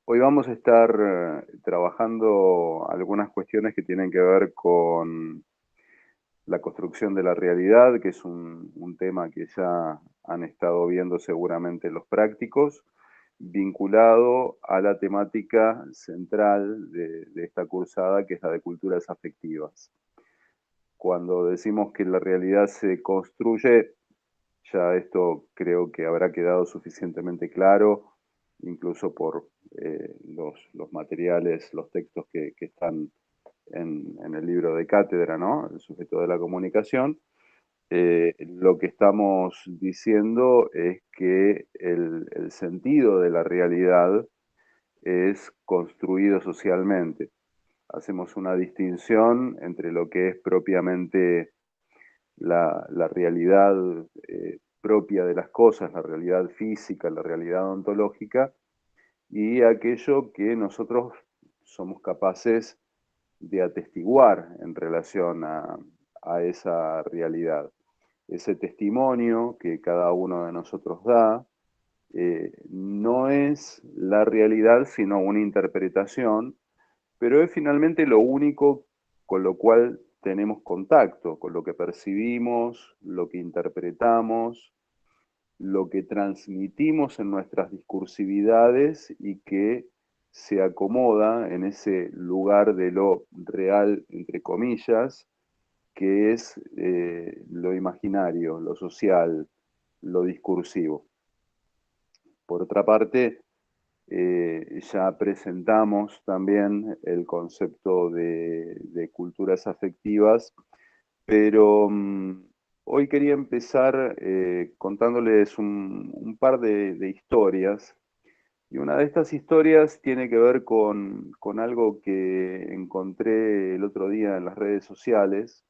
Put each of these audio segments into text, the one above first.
Hoy vamos a estar trabajando algunas cuestiones que tienen que ver con la construcción de la realidad, que es un tema que ya han estado viendo seguramente los prácticos, vinculado a la temática central de esta cursada, que es la de culturas afectivas. Cuando decimos que la realidad se construye, ya esto creo que habrá quedado suficientemente claro, incluso por los materiales, los textos que están en el libro de cátedra, ¿no? El sujeto de la comunicación. Lo que estamos diciendo es que el sentido de la realidad es construido socialmente. Hacemos una distinción entre lo que es propiamente la realidad propia de las cosas, la realidad física, la realidad ontológica, y aquello que nosotros somos capaces de atestiguar en relación a esa realidad. Ese testimonio que cada uno de nosotros da no es la realidad, sino una interpretación, pero es finalmente lo único con lo cual tenemos contacto, con lo que percibimos, lo que interpretamos, lo que transmitimos en nuestras discursividades y que se acomoda en ese lugar de lo real, entre comillas, que es lo imaginario, lo social, lo discursivo. Por otra parte, ya presentamos también el concepto de culturas afectivas, pero hoy quería empezar contándoles un par de historias. Y una de estas historias tiene que ver con algo que encontré el otro día en las redes sociales.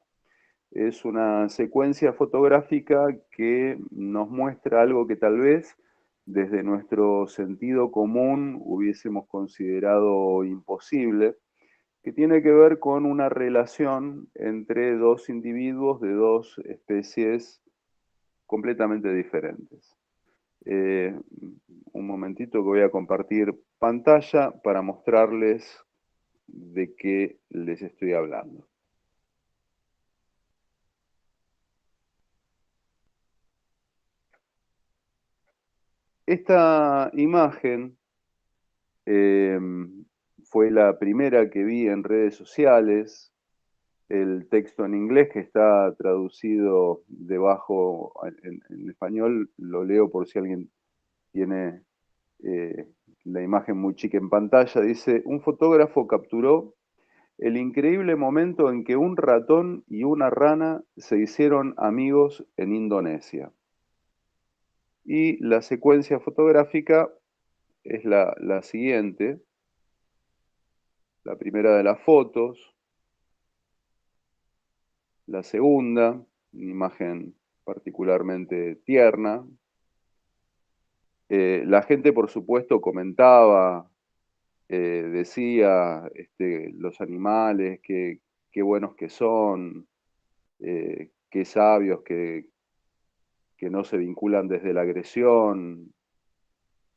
Es una secuencia fotográfica que nos muestra algo que tal vez desde nuestro sentido común hubiésemos considerado imposible, que tiene que ver con una relación entre dos individuos de dos especies completamente diferentes. Eh, un momentito que voy a compartir pantalla para mostrarles de qué les estoy hablando. Esta imagen eh, fue la primera que vi en redes sociales. El texto en inglés que está traducido debajo en español, lo leo por si alguien tiene eh, la imagen muy chica en pantalla. Dice: un fotógrafo capturó el increíble momento en que un ratón y una rana se hicieron amigos en Indonesia. Y la secuencia fotográfica es la siguiente. La primera de las fotos, la segunda, una imagen particularmente tierna. La gente, por supuesto, comentaba, decía, los animales, qué buenos que son, qué sabios que no se vinculan desde la agresión,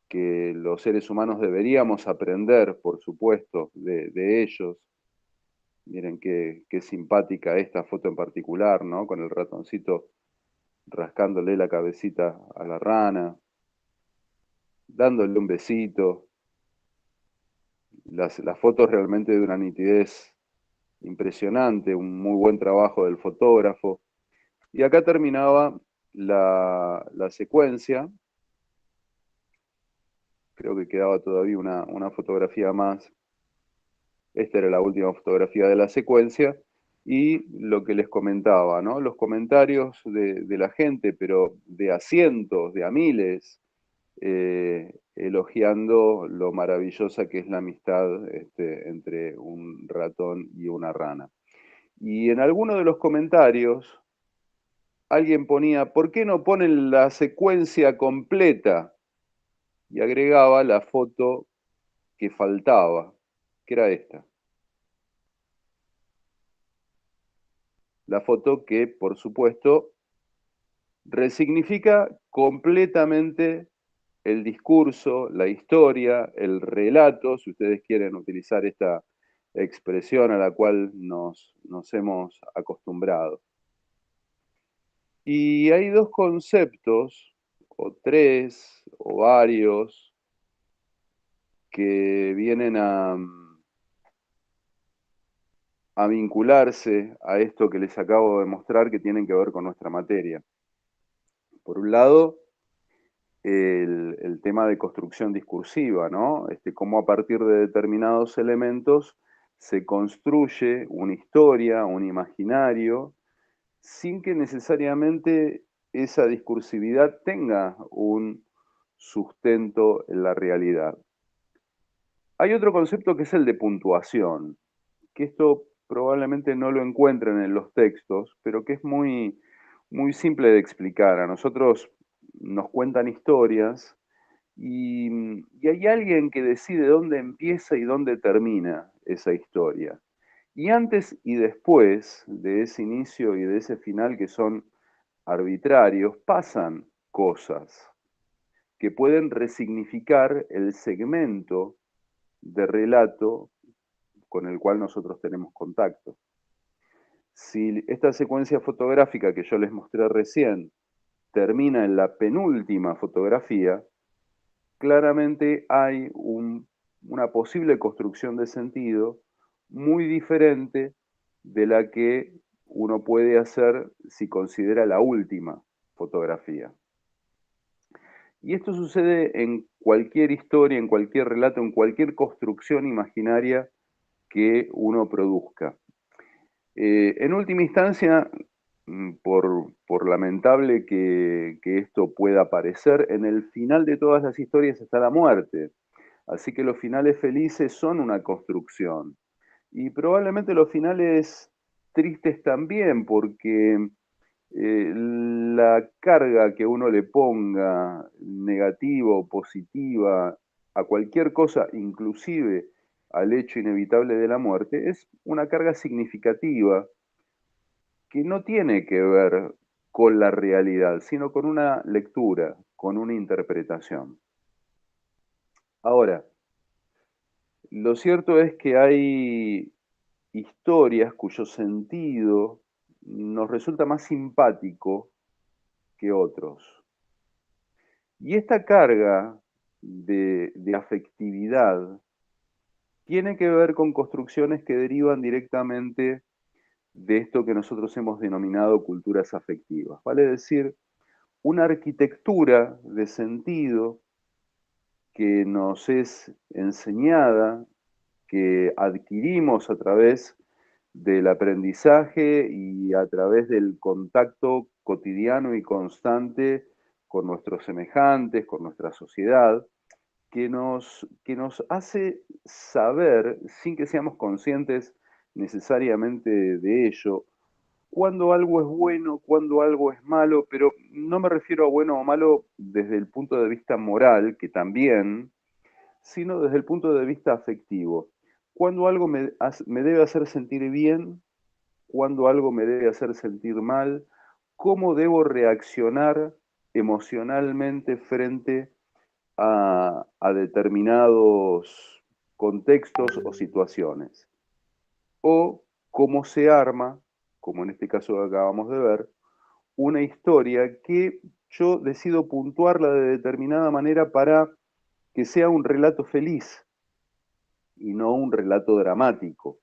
que los seres humanos deberíamos aprender, por supuesto, de ellos. Miren qué simpática esta foto en particular, ¿no? Con el ratoncito rascándole la cabecita a la rana, dándole un besito. Las fotos realmente de una nitidez impresionante, un muy buen trabajo del fotógrafo. Y acá terminaba la secuencia. Creo que quedaba todavía una fotografía más. Esta era la última fotografía de la secuencia. Y lo que les comentaba, ¿no? Los comentarios de la gente, pero de a cientos, de a miles, elogiando lo maravillosa que es la amistad entre un ratón y una rana. Y en alguno de los comentarios alguien ponía: ¿por qué no ponen la secuencia completa? Y agregaba la foto que faltaba, que era esta. La foto que, por supuesto, resignifica completamente el discurso, la historia, el relato, si ustedes quieren utilizar esta expresión a la cual nos hemos acostumbrado. Y hay dos conceptos, o tres, o varios, que vienen a vincularse a esto que les acabo de mostrar, que tienen que ver con nuestra materia. Por un lado, el tema de construcción discursiva, ¿no? Cómo a partir de determinados elementos se construye una historia, un imaginario, sin que necesariamente esa discursividad tenga un sustento en la realidad. Hay otro concepto que es el de puntuación, que esto probablemente no lo encuentren en los textos, pero que es muy, muy simple de explicar. A nosotros nos cuentan historias y hay alguien que decide dónde empieza y dónde termina esa historia. Y antes y después de ese inicio y de ese final que son arbitrarios, pasan cosas que pueden resignificar el segmento de relato con el cual nosotros tenemos contacto. Si esta secuencia fotográfica que yo les mostré recién termina en la penúltima fotografía, claramente hay una posible construcción de sentido muy diferente de la que uno puede hacer si considera la última fotografía. Y esto sucede en cualquier historia, en cualquier relato, en cualquier construcción imaginaria que uno produzca. En última instancia, por lamentable que esto pueda parecer, en el final de todas las historias está la muerte. Así que los finales felices son una construcción. Y probablemente los finales tristes también, porque la carga que uno le ponga, negativa o positiva, a cualquier cosa, inclusive al hecho inevitable de la muerte, es una carga significativa que no tiene que ver con la realidad, sino con una lectura, con una interpretación. Ahora, lo cierto es que hay historias cuyo sentido nos resulta más simpático que otros. Y esta carga de afectividad tiene que ver con construcciones que derivan directamente de esto que nosotros hemos denominado culturas afectivas. Vale decir, una arquitectura de sentido que nos es enseñada, que adquirimos a través del aprendizaje y a través del contacto cotidiano y constante con nuestros semejantes, con nuestra sociedad, que nos hace saber, sin que seamos conscientes necesariamente de ello, cuándo algo es bueno, cuándo algo es malo, pero no me refiero a bueno o malo desde el punto de vista moral, que también, sino desde el punto de vista afectivo. Cuándo algo me debe hacer sentir bien, cuándo algo me debe hacer sentir mal, cómo debo reaccionar emocionalmente frente a determinados contextos o situaciones. O cómo se arma, como en este caso que acabamos de ver, una historia que yo decido puntuarla de determinada manera para que sea un relato feliz y no un relato dramático.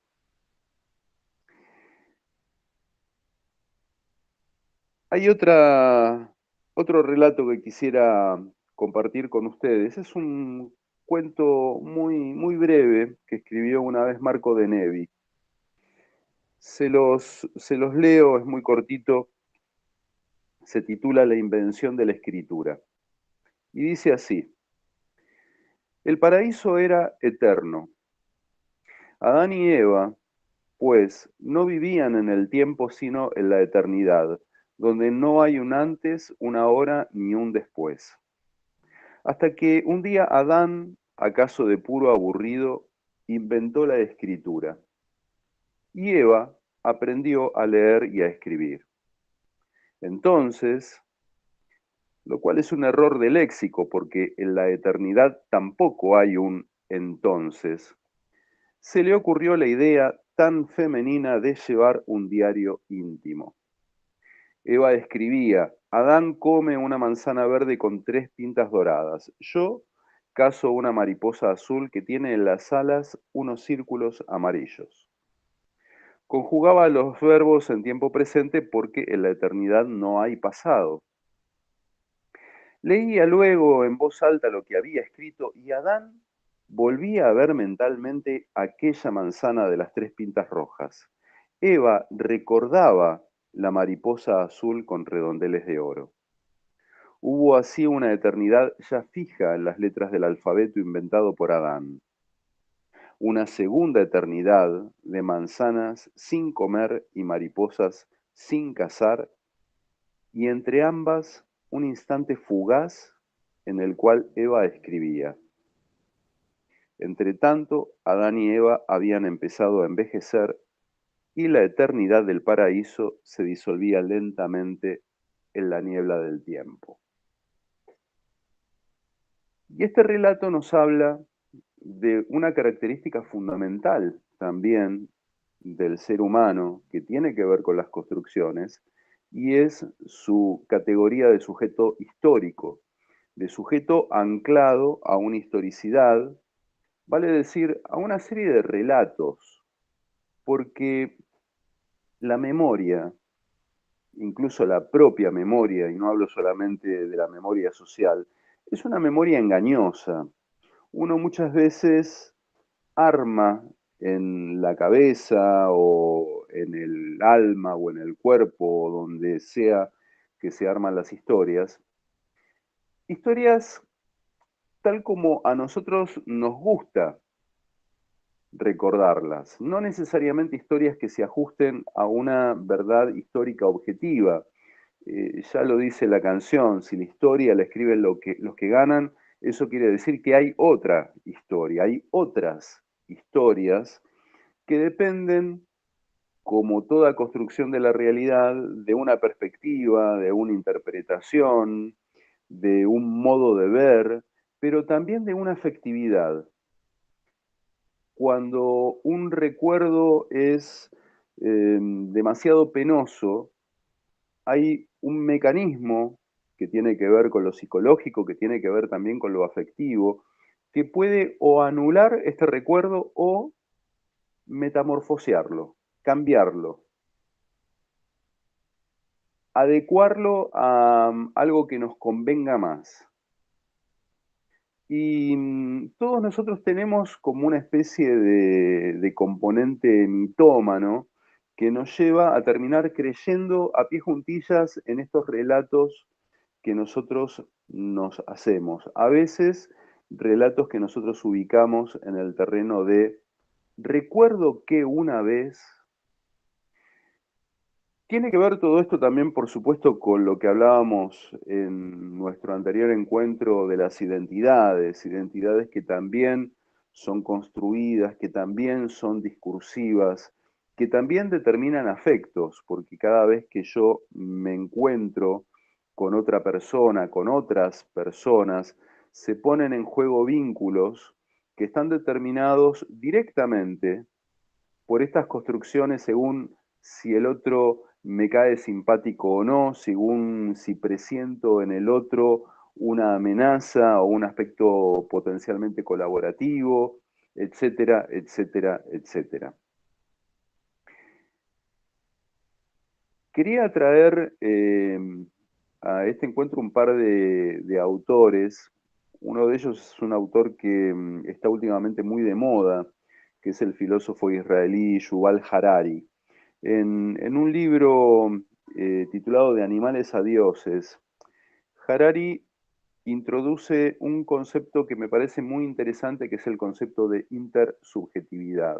Hay otro relato que quisiera compartir con ustedes. Es un cuento muy, muy breve que escribió una vez Marco de Nevi. Se los leo, es muy cortito. Se titula La invención de la escritura. Y dice así: el paraíso era eterno. Adán y Eva, pues, no vivían en el tiempo sino en la eternidad, donde no hay un antes, una ahora ni un después. Hasta que un día Adán, acaso de puro aburrido, inventó la escritura. Y Eva aprendió a leer y a escribir. Entonces, lo cual es un error de léxico, porque en la eternidad tampoco hay un entonces, se le ocurrió la idea tan femenina de llevar un diario íntimo. Eva escribía: Adán come una manzana verde con 3 pintas doradas. Yo cazo una mariposa azul que tiene en las alas unos círculos amarillos. Conjugaba los verbos en tiempo presente porque en la eternidad no hay pasado. Leía luego en voz alta lo que había escrito y Adán volvía a ver mentalmente aquella manzana de las 3 pintas rojas. Eva recordaba la mariposa azul con redondeles de oro. Hubo así una eternidad ya fija en las letras del alfabeto inventado por Adán. Una segunda eternidad de manzanas sin comer y mariposas sin cazar, y entre ambas un instante fugaz en el cual Eva escribía. Entre tanto, Adán y Eva habían empezado a envejecer y la eternidad del paraíso se disolvía lentamente en la niebla del tiempo. Y este relato nos habla de una característica fundamental también del ser humano que tiene que ver con las construcciones y es su categoría de sujeto histórico, de sujeto anclado a una historicidad, vale decir, a una serie de relatos, porque la memoria, incluso la propia memoria, y no hablo solamente de la memoria social, es una memoria engañosa. Uno muchas veces arma en la cabeza o en el alma o en el cuerpo o donde sea que se arman las historias, historias tal como a nosotros nos gusta recordarlas, no necesariamente historias que se ajusten a una verdad histórica objetiva. Ya lo dice la canción, si la historia la escriben los que ganan, eso quiere decir que hay otra historia, hay otras historias que dependen, como toda construcción de la realidad, de una perspectiva, de una interpretación, de un modo de ver, pero también de una afectividad. Cuando un recuerdo es demasiado penoso, hay un mecanismo que tiene que ver con lo psicológico, que tiene que ver también con lo afectivo, que puede o anular este recuerdo o metamorfosearlo, cambiarlo, adecuarlo a algo que nos convenga más. Y todos nosotros tenemos como una especie de componente mitómano que nos lleva a terminar creyendo a pie juntillas en estos relatos que nosotros nos hacemos. A veces relatos que nosotros ubicamos en el terreno de recuerdo que una vez. Tiene que ver todo esto también, por supuesto, con lo que hablábamos en nuestro anterior encuentro de las identidades, identidades que también son construidas, que también son discursivas, que también determinan afectos, porque cada vez que yo me encuentro con otra persona, con otras personas, se ponen en juego vínculos que están determinados directamente por estas construcciones según si el otro me cae simpático o no, según si presiento en el otro una amenaza o un aspecto potencialmente colaborativo, etcétera, etcétera, etcétera. Quería traer a este encuentro un par de autores. Uno de ellos es un autor que está últimamente muy de moda, que es el filósofo israelí Yuval Harari. En un libro titulado De animales a dioses, Harari introduce un concepto que me parece muy interesante, que es el concepto de intersubjetividad.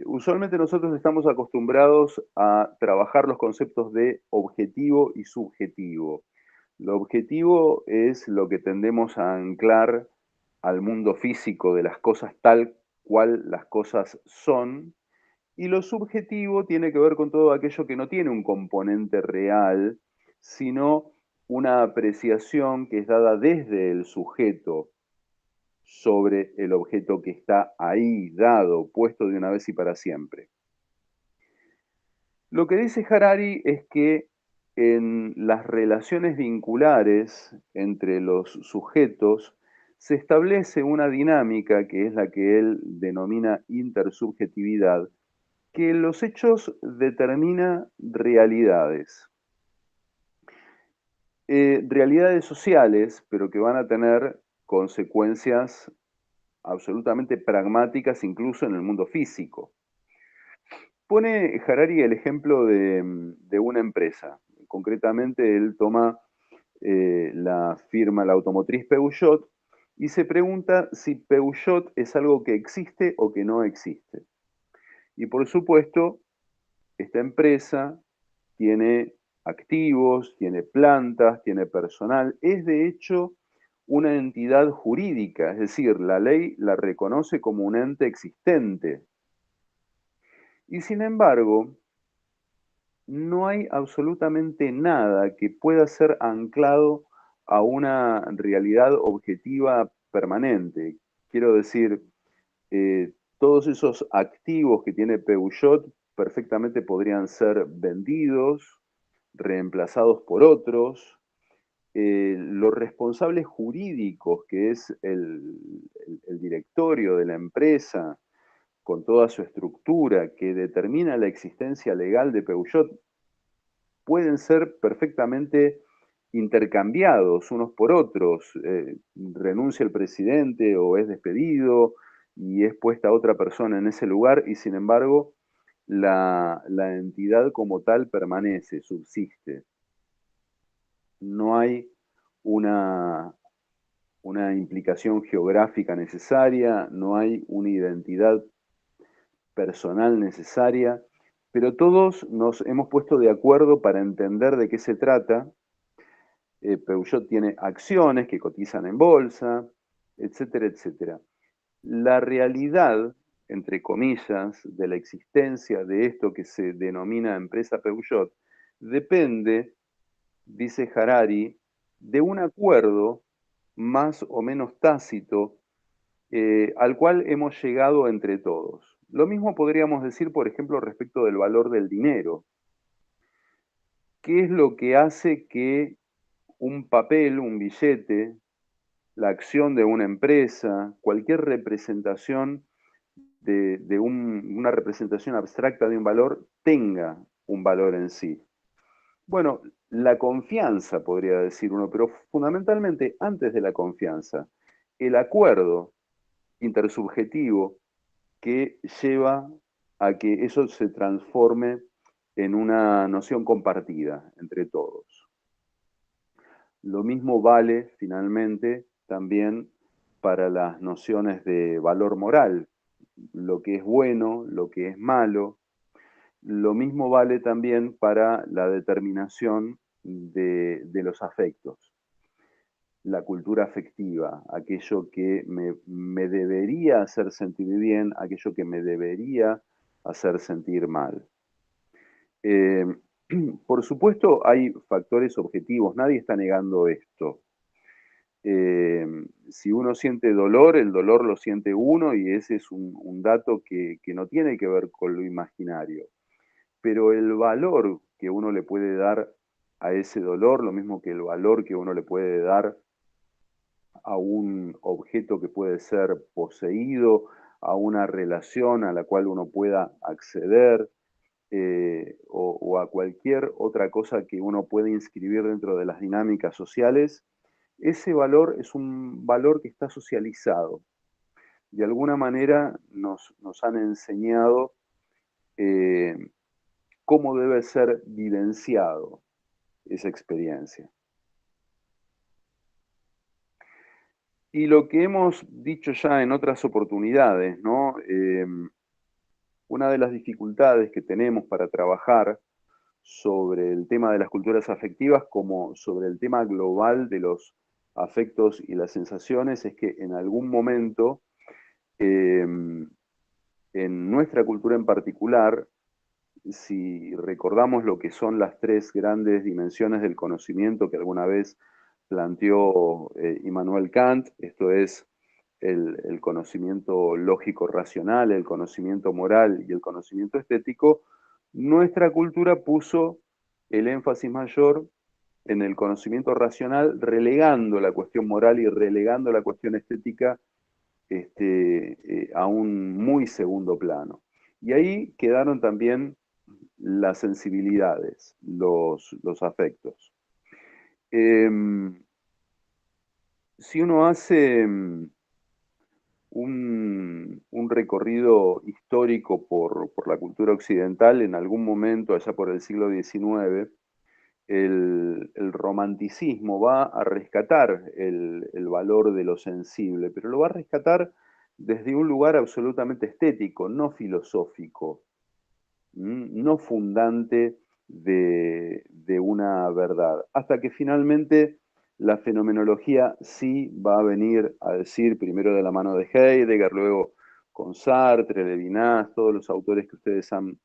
Usualmente nosotros estamos acostumbrados a trabajar los conceptos de objetivo y subjetivo. Lo objetivo es lo que tendemos a anclar al mundo físico de las cosas tal cual las cosas son, y lo subjetivo tiene que ver con todo aquello que no tiene un componente real, sino una apreciación que es dada desde el sujeto sobre el objeto que está ahí, dado, puesto de una vez y para siempre. Lo que dice Harari es que en las relaciones vinculares entre los sujetos se establece una dinámica que es la que él denomina intersubjetividad, que en los hechos determina realidades. Realidades sociales, pero que van a tener consecuencias absolutamente pragmáticas incluso en el mundo físico. Pone Harari el ejemplo de una empresa. Concretamente, él toma la firma, la automotriz Peugeot, y se pregunta si Peugeot es algo que existe o que no existe. Y por supuesto, esta empresa tiene activos, tiene plantas, tiene personal, es de hecho una entidad jurídica, es decir, la ley la reconoce como un ente existente. Y sin embargo, no hay absolutamente nada que pueda ser anclado a una realidad objetiva permanente. Quiero decir, todos esos activos que tiene Peugeot perfectamente podrían ser vendidos, reemplazados por otros. Los responsables jurídicos, que es el directorio de la empresa, con toda su estructura que determina la existencia legal de Peugeot, pueden ser perfectamente intercambiados unos por otros. Renuncia el presidente o es despedido y es puesta otra persona en ese lugar y sin embargo la entidad como tal permanece, subsiste. No hay una, una implicación geográfica necesaria, no hay una identidad personal necesaria, pero todos nos hemos puesto de acuerdo para entender de qué se trata. Peugeot tiene acciones que cotizan en bolsa, etcétera, etcétera. La realidad, entre comillas, de la existencia de esto que se denomina empresa Peugeot depende, dice Harari, de un acuerdo más o menos tácito al cual hemos llegado entre todos. Lo mismo podríamos decir, por ejemplo, respecto del valor del dinero. ¿Qué es lo que hace que un papel, un billete, la acción de una empresa, cualquier representación una representación abstracta de un valor tenga un valor en sí? Bueno, la confianza, podría decir uno, pero fundamentalmente antes de la confianza, el acuerdo intersubjetivo que lleva a que eso se transforme en una noción compartida entre todos. Lo mismo vale finalmente también para las nociones de valor moral, lo que es bueno, lo que es malo. Lo mismo vale también para la determinación de los afectos, la cultura afectiva, aquello que me debería hacer sentir bien, aquello que me debería hacer sentir mal. Eh, por supuesto, hay factores objetivos, nadie está negando esto. Si uno siente dolor, el dolor lo siente uno y ese es un dato que no tiene que ver con lo imaginario. Pero el valor que uno le puede dar a ese dolor, lo mismo que el valor que uno le puede dar a un objeto que puede ser poseído, a una relación a la cual uno pueda acceder, o a cualquier otra cosa que uno pueda inscribir dentro de las dinámicas sociales, ese valor es un valor que está socializado. De alguna manera nos han enseñado eh, cómo debe ser vivenciado esa experiencia. Y lo que hemos dicho ya en otras oportunidades, ¿no? Una de las dificultades que tenemos para trabajar sobre el tema de las culturas afectivas como sobre el tema global de los afectos y las sensaciones es que en algún momento, en nuestra cultura en particular, si recordamos lo que son las tres grandes dimensiones del conocimiento que alguna vez planteó Immanuel Kant, esto es el conocimiento lógico-racional, el conocimiento moral y el conocimiento estético, nuestra cultura puso el énfasis mayor en el conocimiento racional, relegando la cuestión moral y relegando la cuestión estética a un muy segundo plano. Y ahí quedaron también las sensibilidades, los afectos. Si uno hace un recorrido histórico por la cultura occidental, en algún momento, allá por el siglo XIX, el romanticismo va a rescatar el valor de lo sensible, pero lo va a rescatar desde un lugar absolutamente estético, no filosófico, no fundante de una verdad, hasta que finalmente la fenomenología sí va a venir a decir, primero de la mano de Heidegger, luego con Sartre, Levinas, todos los autores que ustedes han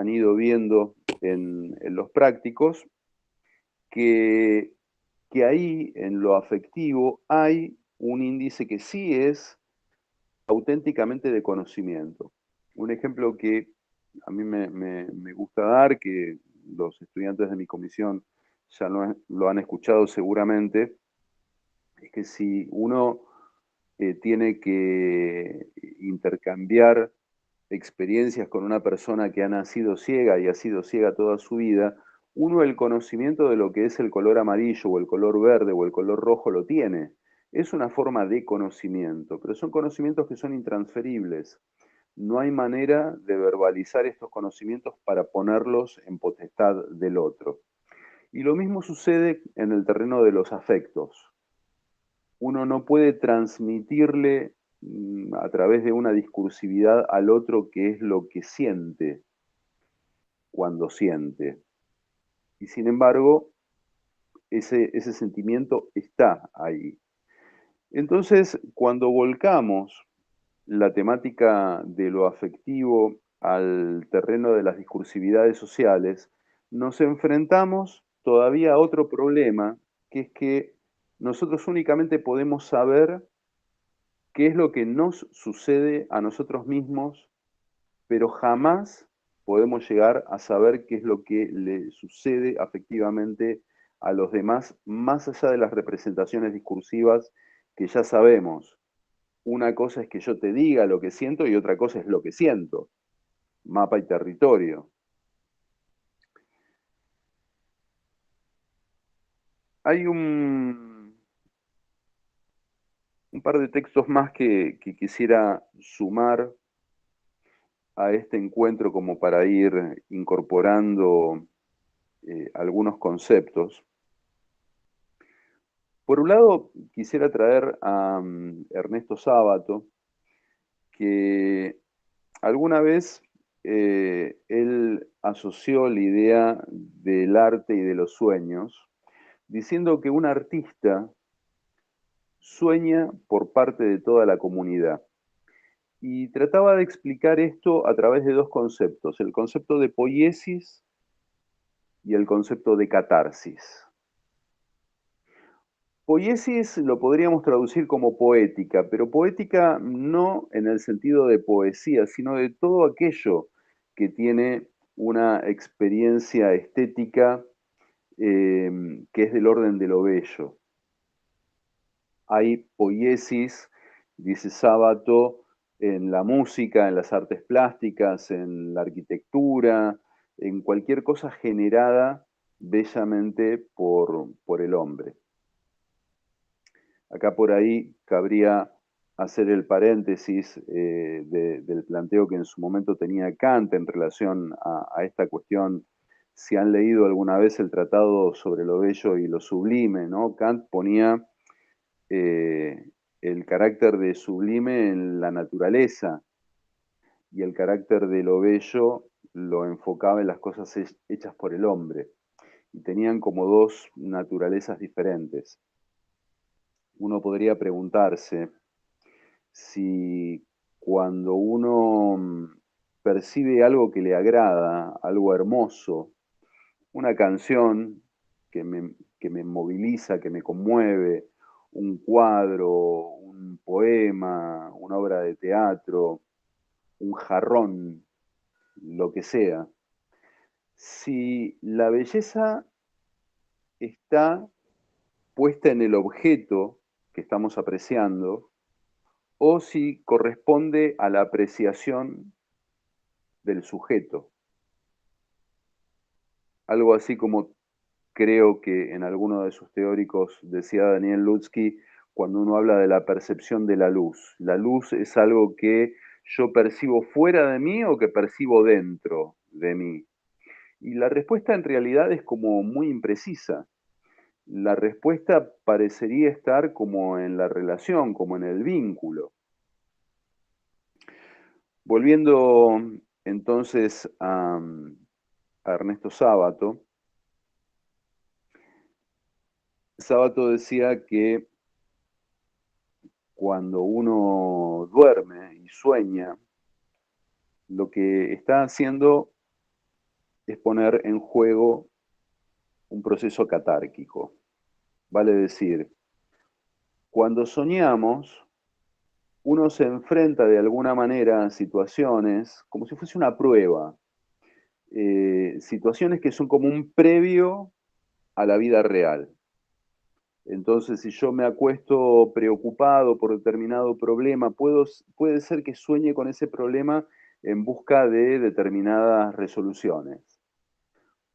ido viendo en los prácticos, que, que ahí en lo afectivo hay un índice que sí es auténticamente de conocimiento. Un ejemplo que a mí me gusta dar, que los estudiantes de mi comisión ya lo han escuchado seguramente, es que si uno tiene que intercambiar experiencias con una persona que ha nacido ciega y ha sido ciega toda su vida, uno el conocimiento de lo que es el color amarillo o el color verde o el color rojo lo tiene. Es una forma de conocimiento, pero son conocimientos que son intransferibles. No hay manera de verbalizar estos conocimientos para ponerlos en potestad del otro. Y lo mismo sucede en el terreno de los afectos. Uno no puede transmitirle a través de una discursividad al otro qué es lo que siente cuando siente. Y sin embargo, ese sentimiento está ahí. Entonces, cuando volcamos la temática de lo afectivo al terreno de las discursividades sociales, nos enfrentamos todavía a otro problema, que es que nosotros únicamente podemos saber qué es lo que nos sucede a nosotros mismos, pero jamás podemos llegar a saber qué es lo que le sucede afectivamente a los demás, más allá de las representaciones discursivas que ya sabemos. Una cosa es que yo te diga lo que siento y otra cosa es lo que siento, mapa y territorio. Hay un par de textos más que quisiera sumar a este encuentro como para ir incorporando algunos conceptos. Por un lado, quisiera traer a Ernesto Sábato, que alguna vez él asoció la idea del arte y de los sueños, diciendo que un artista sueña por parte de toda la comunidad. Y trataba de explicar esto a través de dos conceptos, el concepto de poiesis y el concepto de catarsis. Poiesis lo podríamos traducir como poética, pero poética no en el sentido de poesía, sino de todo aquello que tiene una experiencia estética que es del orden de lo bello. Hay poiesis, dice Sábato, en la música, en las artes plásticas, en la arquitectura, en cualquier cosa generada bellamente por el hombre. Acá por ahí cabría hacer el paréntesis del planteo que en su momento tenía Kant en relación a esta cuestión. Si han leído alguna vez el Tratado sobre lo Bello y lo Sublime, ¿no? Kant ponía el carácter de sublime en la naturaleza y el carácter de lo bello lo enfocaba en las cosas hechas por el hombre. Y tenían como dos naturalezas diferentes. Uno podría preguntarse si cuando uno percibe algo que le agrada, algo hermoso, una canción que me moviliza, que me conmueve, un cuadro, un poema, una obra de teatro, un jarrón, lo que sea. Si la belleza está puesta en el objeto que estamos apreciando, o si corresponde a la apreciación del sujeto. Algo así como creo que en alguno de sus teóricos decía Daniel Lutzky, cuando uno habla de la percepción de la luz. La luz es algo que yo percibo fuera de mí o que percibo dentro de mí. Y la respuesta en realidad es como muy imprecisa. La respuesta parecería estar como en la relación, como en el vínculo. Volviendo entonces a Ernesto Sábato, Sábato decía que cuando uno duerme y sueña, lo que está haciendo es poner en juego un proceso catárquico. Vale decir, cuando soñamos, uno se enfrenta de alguna manera a situaciones como si fuese una prueba, situaciones que son como un previo a la vida real. Entonces, si yo me acuesto preocupado por determinado problema, puede ser que sueñe con ese problema en busca de determinadas resoluciones.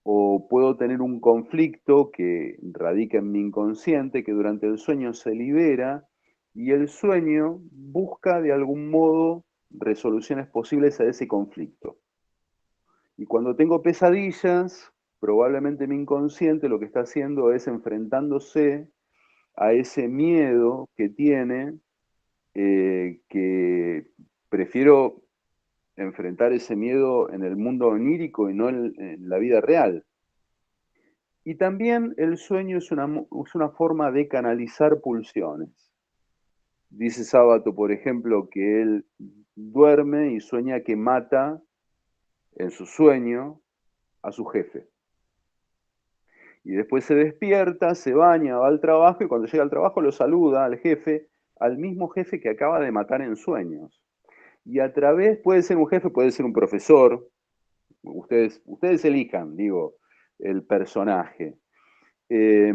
O puedo tener un conflicto que radica en mi inconsciente, que durante el sueño se libera, y el sueño busca de algún modo resoluciones posibles a ese conflicto. Y cuando tengo pesadillas, probablemente mi inconsciente lo que está haciendo es enfrentándose a ese miedo que tiene, que prefiero enfrentar ese miedo en el mundo onírico y no en la vida real. Y también el sueño es una forma de canalizar pulsiones. Dice Sábato, por ejemplo, que él duerme y sueña que mata en su sueño a su jefe. Y después se despierta, se baña, va al trabajo y cuando llega al trabajo lo saluda al jefe, al mismo jefe que acaba de matar en sueños. Y a través, puede ser un jefe, puede ser un profesor, ustedes elijan, digo, el personaje. Eh,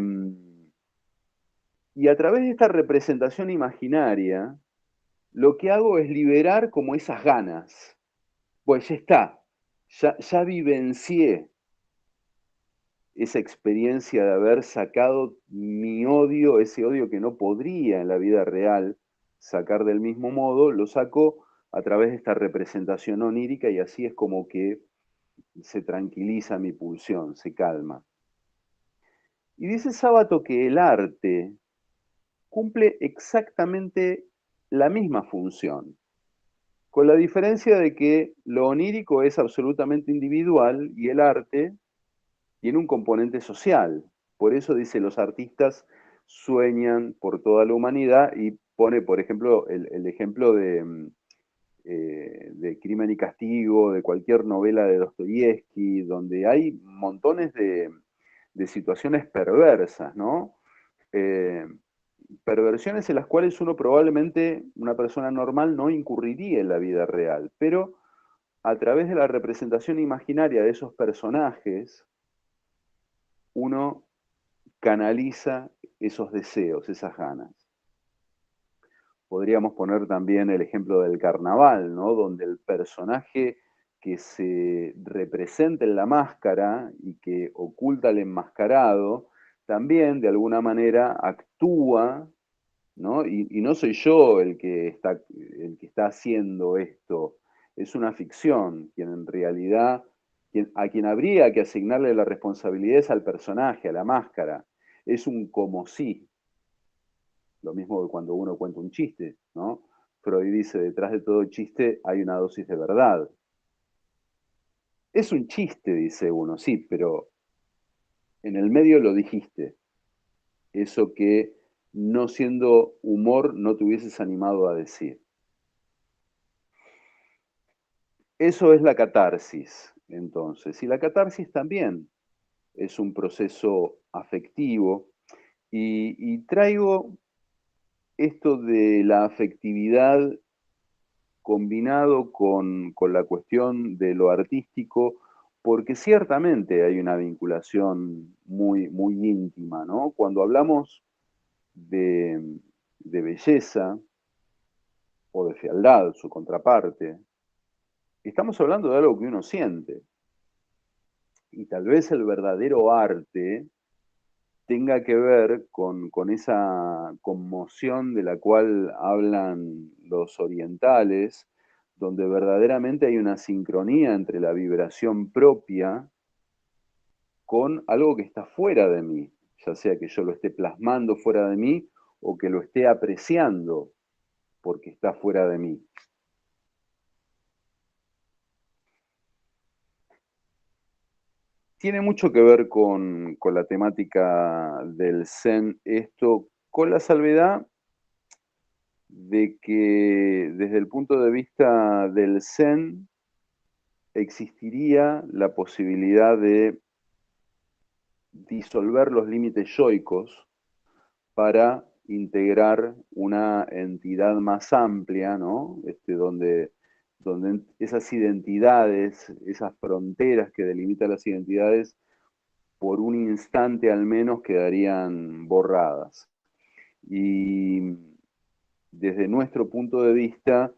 y a través de esta representación imaginaria, lo que hago es liberar como esas ganas. Pues ya está, ya vivencié esa experiencia de haber sacado mi odio, ese odio que no podría en la vida real sacar del mismo modo, lo saco a través de esta representación onírica y así es como que se tranquiliza mi pulsión, se calma. Y dice Sábato que el arte cumple exactamente la misma función, con la diferencia de que lo onírico es absolutamente individual y el arte tiene un componente social. Por eso dice, los artistas sueñan por toda la humanidad y pone, por ejemplo, el ejemplo de Crimen y Castigo, de cualquier novela de Dostoyevsky, donde hay montones de situaciones perversas, ¿no? Eh, Perversiones en las cuales uno probablemente, una persona normal, no incurriría en la vida real, pero a través de la representación imaginaria de esos personajes, uno canaliza esos deseos, esas ganas. Podríamos poner también el ejemplo del carnaval, ¿no? Donde el personaje que se representa en la máscara y que oculta al enmascarado, también de alguna manera actúa, ¿no? Y no soy yo el que está haciendo esto, es una ficción, quien en realidad, a quien habría que asignarle la responsabilidad es al personaje, a la máscara, es un como si, lo mismo que cuando uno cuenta un chiste, ¿no? Freud dice, detrás de todo chiste hay una dosis de verdad. Es un chiste, dice uno, sí, pero en el medio lo dijiste. Eso que no siendo humor no te hubieses animado a decir. Eso es la catarsis, entonces. Y la catarsis también es un proceso afectivo. Y traigo esto de la afectividad combinado con la cuestión de lo artístico, porque ciertamente hay una vinculación muy, muy íntima, ¿no? Cuando hablamos de belleza o de fealdad, su contraparte, estamos hablando de algo que uno siente. Y tal vez el verdadero arte tenga que ver con esa conmoción de la cual hablan los orientales, donde verdaderamente hay una sincronía entre la vibración propia con algo que está fuera de mí, ya sea que yo lo esté plasmando fuera de mí o que lo esté apreciando porque está fuera de mí. Tiene mucho que ver con la temática del Zen esto, con la salvedad de que desde el punto de vista del Zen existiría la posibilidad de disolver los límites yoicos para integrar una entidad más amplia, ¿no? Donde esas identidades, esas fronteras que delimitan las identidades, por un instante al menos quedarían borradas. Y desde nuestro punto de vista,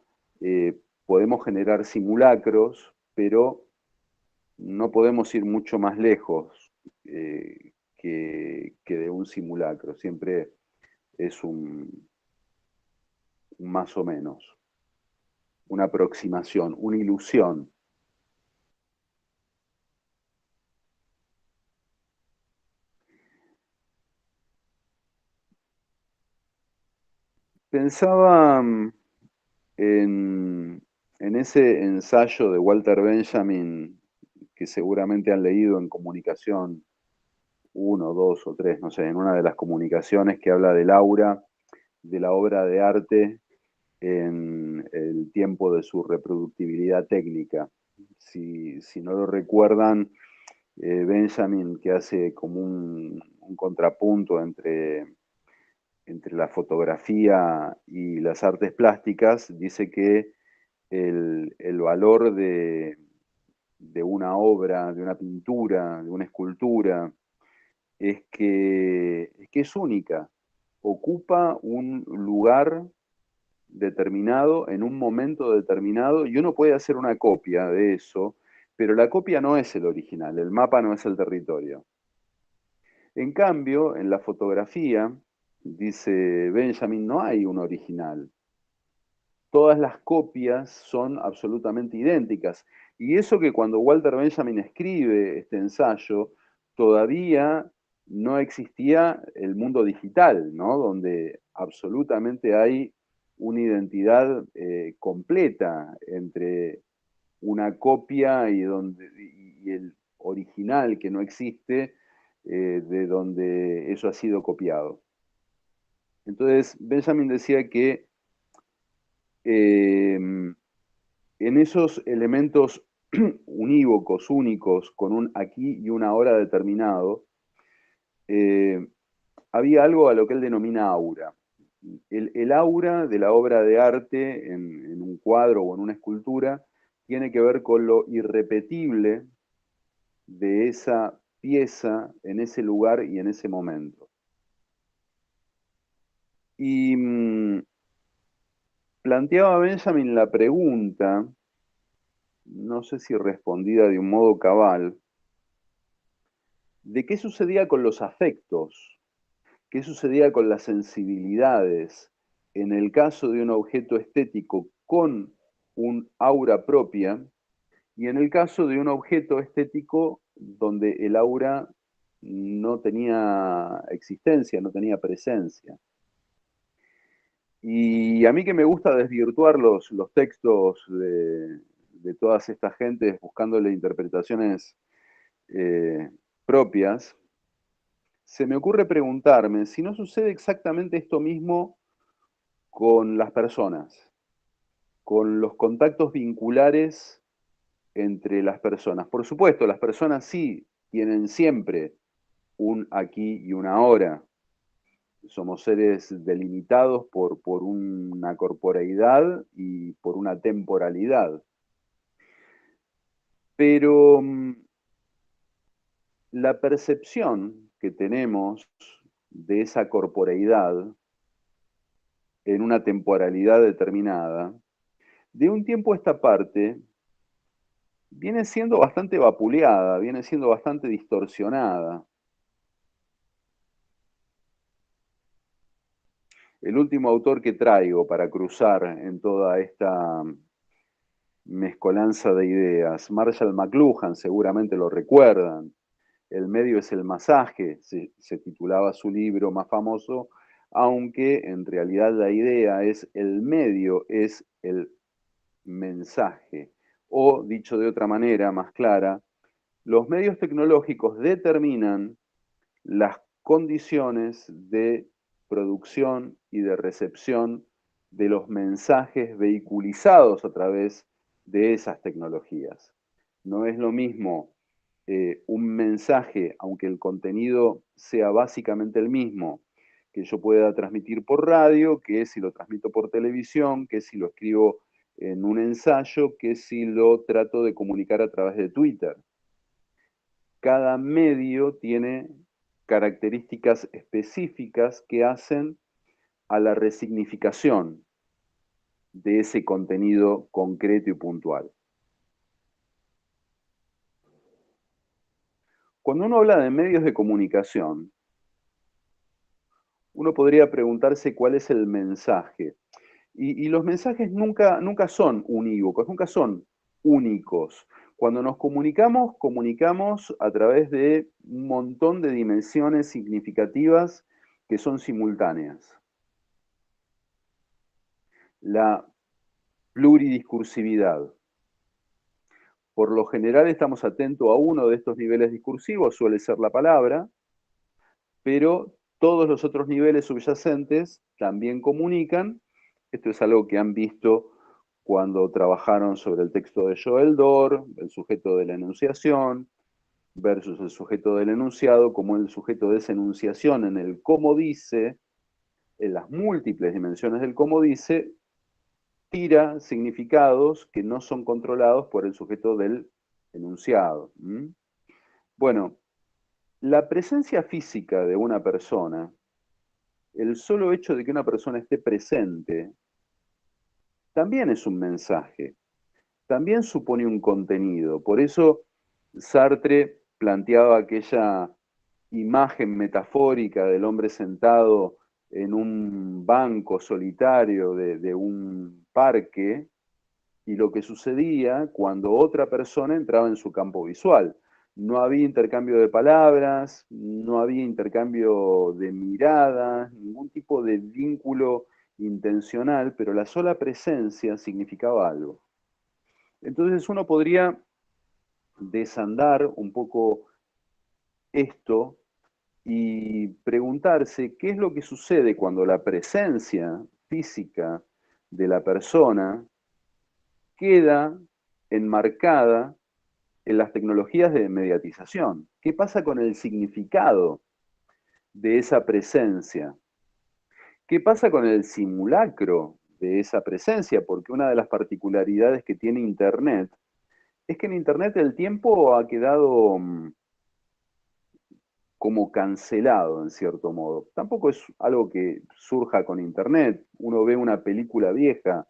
podemos generar simulacros, pero no podemos ir mucho más lejos que de un simulacro. Siempre es un más o menos, una aproximación, una ilusión. Pensaba en ese ensayo de Walter Benjamin que seguramente han leído en comunicación uno, dos o tres, no sé, en una de las comunicaciones que habla del aura de la obra de arte en el tiempo de su reproductibilidad técnica. Si no lo recuerdan, Benjamin, que hace como un contrapunto entre la fotografía y las artes plásticas, dice que el valor de una obra, de una pintura, de una escultura, es que es única, ocupa un lugar determinado en un momento determinado y uno puede hacer una copia de eso, pero la copia no es el original, el mapa no es el territorio. En cambio, en la fotografía, dice Benjamin, no hay un original. Todas las copias son absolutamente idénticas. Y eso que cuando Walter Benjamin escribe este ensayo, todavía no existía el mundo digital, ¿no? Donde absolutamente hay una identidad completa entre una copia y el original que no existe, de donde eso ha sido copiado. Entonces, Benjamin decía que en esos elementos unívocos, únicos, con un aquí y una ahora determinado, eh, había algo a lo que él denomina aura. El aura de la obra de arte en un cuadro o en una escultura tiene que ver con lo irrepetible de esa pieza en ese lugar y en ese momento. Y planteaba Benjamin la pregunta, no sé si respondida de un modo cabal, de qué sucedía con los afectos, qué sucedía con las sensibilidades en el caso de un objeto estético con un aura propia y en el caso de un objeto estético donde el aura no tenía existencia, no tenía presencia. Y a mí que me gusta desvirtuar los textos de todas estas gentes buscándole interpretaciones eh, propias, se me ocurre preguntarme si no sucede exactamente esto mismo con las personas, con los contactos vinculares entre las personas. Por supuesto, las personas sí tienen siempre un aquí y un ahora. Somos seres delimitados por una corporeidad y por una temporalidad. Pero la percepción que tenemos de esa corporeidad en una temporalidad determinada, de un tiempo a esta parte, viene siendo bastante vapuleada, viene siendo bastante distorsionada. El último autor que traigo para cruzar en toda esta mezcolanza de ideas, Marshall McLuhan, seguramente lo recuerdan. El medio es el masaje, se titulaba su libro más famoso, aunque en realidad la idea es el medio es el mensaje. O, dicho de otra manera, más clara, los medios tecnológicos determinan las condiciones de producción y de recepción de los mensajes vehiculizados a través de esas tecnologías. No es lo mismo un mensaje, aunque el contenido sea básicamente el mismo, que yo pueda transmitir por radio, que si lo transmito por televisión, que si lo escribo en un ensayo, que si lo trato de comunicar a través de Twitter. Cada medio tiene características específicas que hacen a la resignificación de ese contenido concreto y puntual. Cuando uno habla de medios de comunicación, uno podría preguntarse cuál es el mensaje. Y los mensajes nunca son unívocos, nunca son únicos. Cuando nos comunicamos, comunicamos a través de un montón de dimensiones significativas que son simultáneas. La pluridiscursividad. Por lo general estamos atentos a uno de estos niveles discursivos, suele ser la palabra, pero todos los otros niveles subyacentes también comunican. Esto es algo que han visto cuando trabajaron sobre el texto de Joel Dor, el sujeto de la enunciación, versus el sujeto del enunciado, como el sujeto de esa enunciación en el cómo dice, en las múltiples dimensiones del cómo dice, tira significados que no son controlados por el sujeto del enunciado. Bueno, la presencia física de una persona, el solo hecho de que una persona esté presente, también es un mensaje, también supone un contenido. Por eso Sartre planteaba aquella imagen metafórica del hombre sentado en un banco solitario de un parque y lo que sucedía cuando otra persona entraba en su campo visual. No había intercambio de palabras, no había intercambio de miradas, ningún tipo de vínculo intencional, pero la sola presencia significaba algo. Entonces uno podría desandar un poco esto y preguntarse qué es lo que sucede cuando la presencia física de la persona queda enmarcada en las tecnologías de mediatización. ¿Qué pasa con el significado de esa presencia? ¿Qué pasa con el simulacro de esa presencia? Porque una de las particularidades que tiene Internet es que en Internet el tiempo ha quedado como cancelado en cierto modo. Tampoco es algo que surja con Internet. Uno ve una película vieja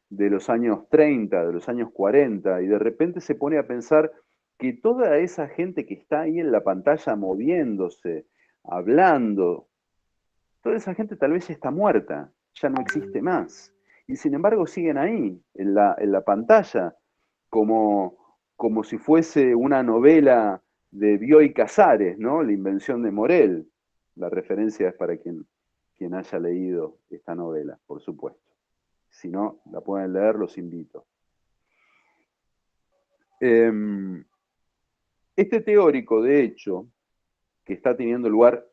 de los años 30, de los años 40, y de repente se pone a pensar que toda esa gente que está ahí en la pantalla moviéndose, hablando, toda esa gente tal vez ya está muerta, ya no existe más. Y sin embargo siguen ahí, en la pantalla, como si fuese una novela de Bioy Casares, ¿no? La invención de Morel. La referencia es para quien haya leído esta novela, por supuesto. Si no, la pueden leer, los invito. Este teórico, de hecho, que está teniendo lugar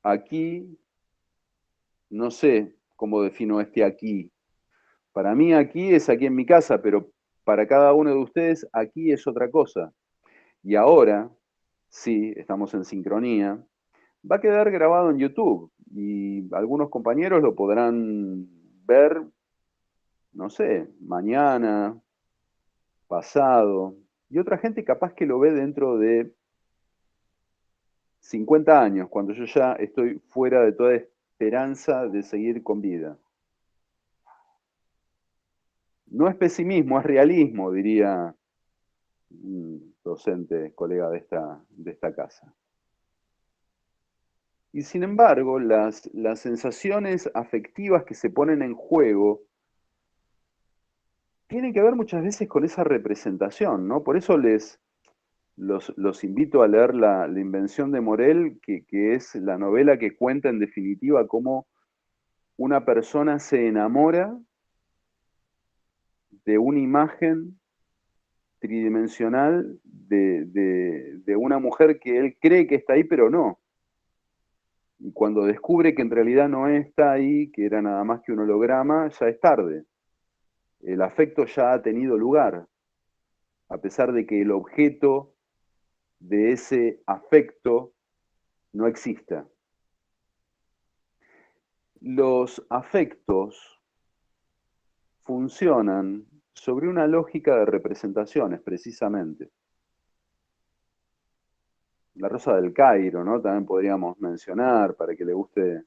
aquí, no sé cómo defino este aquí. Para mí aquí es aquí en mi casa, pero para cada uno de ustedes aquí es otra cosa. Y ahora, sí, estamos en sincronía, va a quedar grabado en YouTube y algunos compañeros lo podrán ver, no sé, mañana, pasado, y otra gente capaz que lo ve dentro de 50 años, cuando yo ya estoy fuera de toda esperanza de seguir con vida. No es pesimismo, es realismo, diría un docente, colega de esta casa. Y sin embargo, las sensaciones afectivas que se ponen en juego tienen que ver muchas veces con esa representación, ¿no? Por eso los invito a leer la Invención de Morel, que es la novela que cuenta en definitiva cómo una persona se enamora de una imagen tridimensional de una mujer que él cree que está ahí, pero no. Y cuando descubre que en realidad no está ahí, que era nada más que un holograma, ya es tarde. El afecto ya ha tenido lugar, a pesar de que el objeto de ese afecto no exista. Los afectos funcionan sobre una lógica de representaciones, precisamente. La Rosa del Cairo, ¿no? También podríamos mencionar para que le guste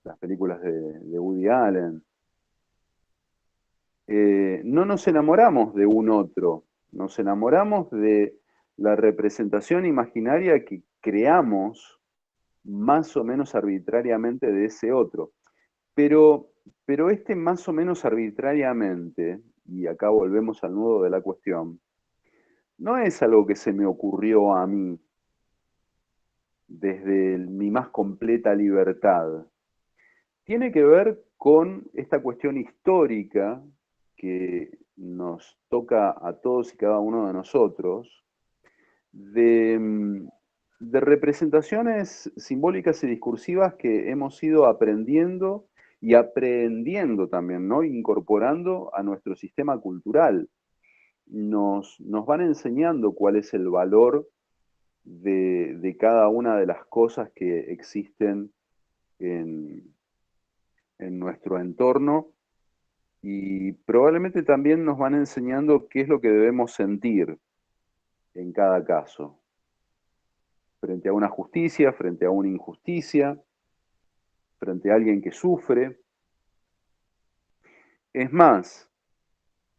las películas de Woody Allen. No nos enamoramos de un otro, nos enamoramos de la representación imaginaria que creamos más o menos arbitrariamente de ese otro. Pero, pero este más o menos arbitrariamente, y acá volvemos al nudo de la cuestión, no es algo que se me ocurrió a mí desde mi más completa libertad. Tiene que ver con esta cuestión histórica que nos toca a todos y cada uno de nosotros, de, de representaciones simbólicas y discursivas que hemos ido aprendiendo y aprendiendo también, ¿no? Incorporando a nuestro sistema cultural. Nos van enseñando cuál es el valor de cada una de las cosas que existen en, en nuestro entorno y probablemente también nos van enseñando qué es lo que debemos sentir en cada caso, frente a una justicia, frente a una injusticia, frente a alguien que sufre. Es más,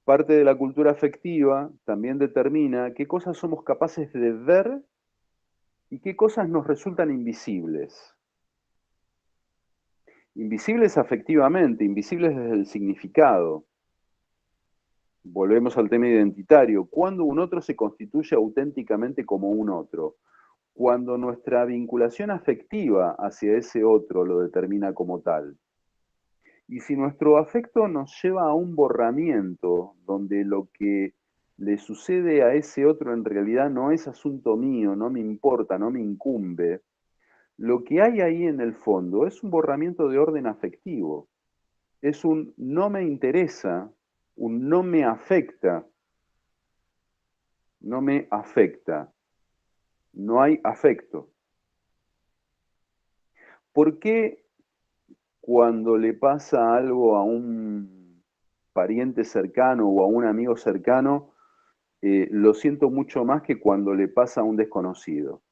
parte de la cultura afectiva también determina qué cosas somos capaces de ver y qué cosas nos resultan invisibles. Invisibles afectivamente, invisibles desde el significado. Volvemos al tema identitario. ¿Cuándo un otro se constituye auténticamente como un otro? Cuando nuestra vinculación afectiva hacia ese otro lo determina como tal. Y si nuestro afecto nos lleva a un borramiento, donde lo que le sucede a ese otro en realidad no es asunto mío, no me importa, no me incumbe, lo que hay ahí en el fondo es un borramiento de orden afectivo. Es un no me interesa, un no me afecta, no me afecta, no hay afecto. ¿Por qué cuando le pasa algo a un pariente cercano o a un amigo cercano, lo siento mucho más que cuando le pasa a un desconocido?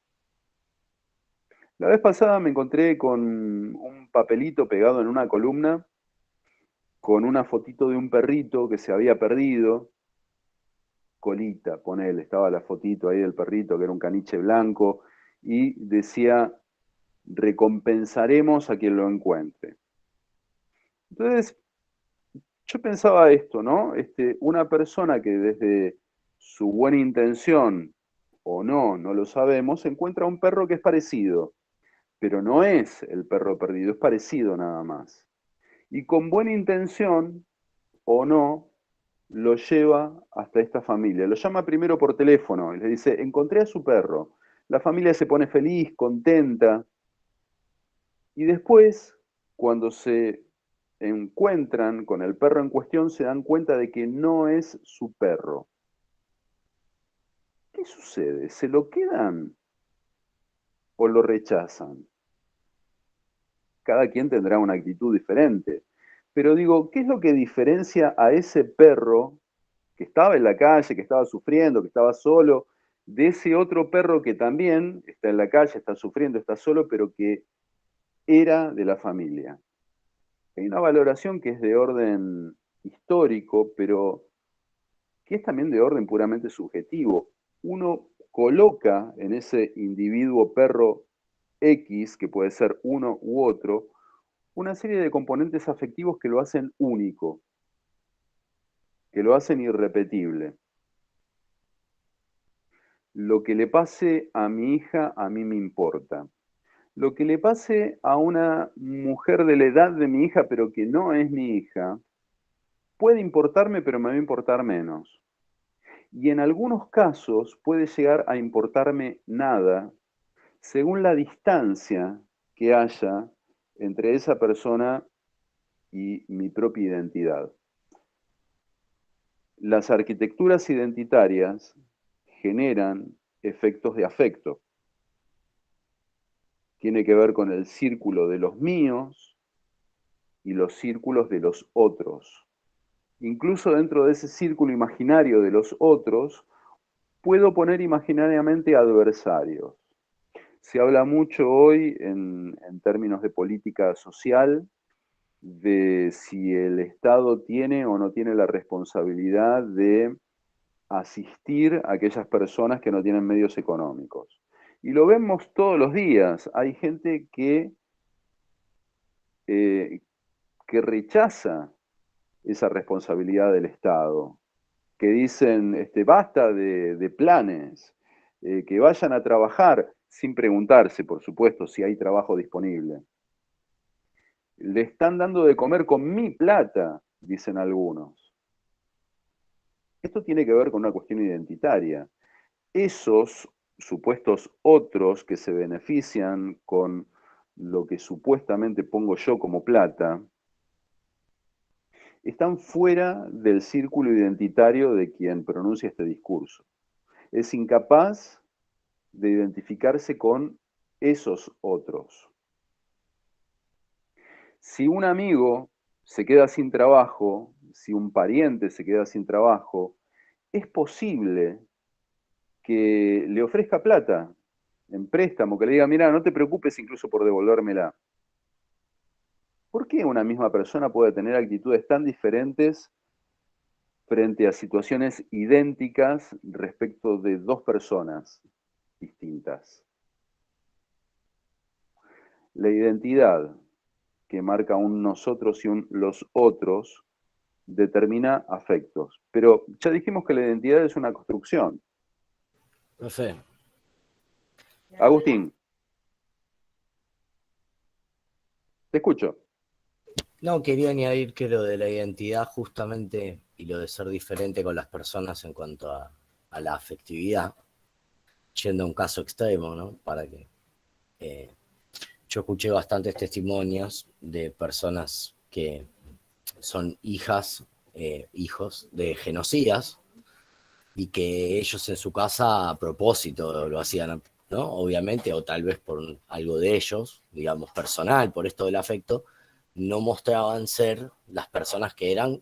La vez pasada me encontré con un papelito pegado en una columna con una fotito de un perrito que se había perdido, Colita, ponele, estaba la fotito ahí del perrito, que era un caniche blanco, y decía, recompensaremos a quien lo encuentre. Entonces, yo pensaba esto, ¿no? Una persona que desde su buena intención, o no, no lo sabemos, encuentra un perro que es parecido, pero no es el perro perdido, es parecido nada más. Y con buena intención, o no, lo lleva hasta esta familia. Lo llama primero por teléfono y le dice, encontré a su perro. La familia se pone feliz, contenta. Y después, cuando se encuentran con el perro en cuestión, se dan cuenta de que no es su perro. ¿Qué sucede? ¿Se lo quedan o lo rechazan? Cada quien tendrá una actitud diferente. Pero digo, ¿qué es lo que diferencia a ese perro que estaba en la calle, que estaba sufriendo, que estaba solo, de ese otro perro que también está en la calle, está sufriendo, está solo, pero que era de la familia? Hay una valoración que es de orden histórico, pero que es también de orden puramente subjetivo. Uno coloca en ese individuo perro X, que puede ser uno u otro, una serie de componentes afectivos que lo hacen único, que lo hacen irrepetible. Lo que le pase a mi hija, a mí me importa. Lo que le pase a una mujer de la edad de mi hija, pero que no es mi hija, puede importarme, pero me va a importar menos. Y en algunos casos puede llegar a importarme nada, según la distancia que haya entre esa persona y mi propia identidad. Las arquitecturas identitarias generan efectos de afecto. Tiene que ver con el círculo de los míos y los círculos de los otros. Incluso dentro de ese círculo imaginario de los otros, puedo poner imaginariamente adversarios. Se habla mucho hoy en términos de política social de si el Estado tiene o no tiene la responsabilidad de asistir a aquellas personas que no tienen medios económicos. Y lo vemos todos los días. Hay gente eh, que rechaza esa responsabilidad del Estado, que dicen, basta de planes, que vayan a trabajar sin preguntarse, por supuesto, si hay trabajo disponible. Le están dando de comer con mi plata, dicen algunos. Esto tiene que ver con una cuestión identitaria. Esos supuestos otros que se benefician con lo que supuestamente pongo yo como plata, están fuera del círculo identitario de quien pronuncia este discurso. Es incapaz de identificarse con esos otros. Si un amigo se queda sin trabajo, si un pariente se queda sin trabajo, es posible que le ofrezca plata en préstamo, que le diga, mira, no te preocupes incluso por devolvérmela. ¿Por qué una misma persona puede tener actitudes tan diferentes frente a situaciones idénticas respecto de dos personas distintas? La identidad que marca un nosotros y un los otros determina afectos. Pero ya dijimos que la identidad es una construcción. Perfecto. Agustín, te escucho. No, quería añadir que lo de la identidad justamente y lo de ser diferente con las personas en cuanto a la afectividad, yendo a un caso extremo, ¿no? Para que yo escuché bastantes testimonios de personas que son hijos de genocidas y que ellos en su casa a propósito lo hacían, ¿no? Obviamente, o tal vez por algo de ellos, digamos, personal, por esto del afecto, no mostraban ser las personas que eran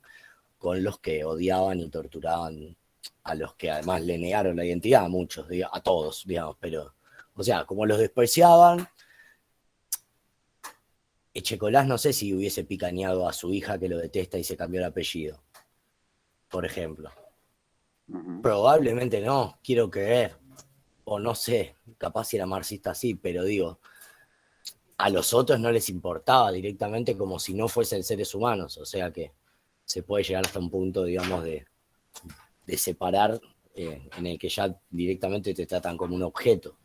con los que odiaban y torturaban a los que además le negaron la identidad a muchos, a todos, digamos, pero, o sea, como los despreciaban, Echecolás no sé si hubiese picañado a su hija que lo detesta y se cambió el apellido, por ejemplo. Ujú. Probablemente no, quiero creer, o no sé, capaz si era marxista así, pero digo, a los otros no les importaba directamente como si no fuesen seres humanos, o sea que se puede llegar hasta un punto, digamos, de separar en el que ya directamente te tratan como un objeto.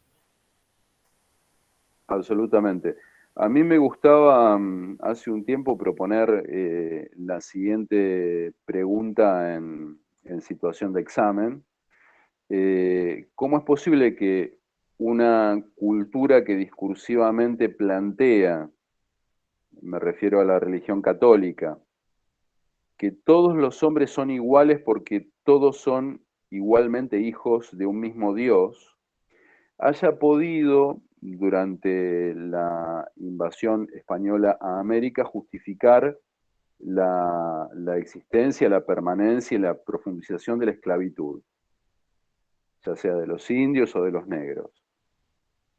Absolutamente. A mí me gustaba hace un tiempo proponer la siguiente pregunta en situación de examen. ¿Cómo es posible que una cultura que discursivamente plantea me refiero a la religión católica, que todos los hombres son iguales porque todos son igualmente hijos de un mismo Dios, haya podido, durante la invasión española a América, justificar la existencia, la permanencia y la profundización de la esclavitud, ya sea de los indios o de los negros.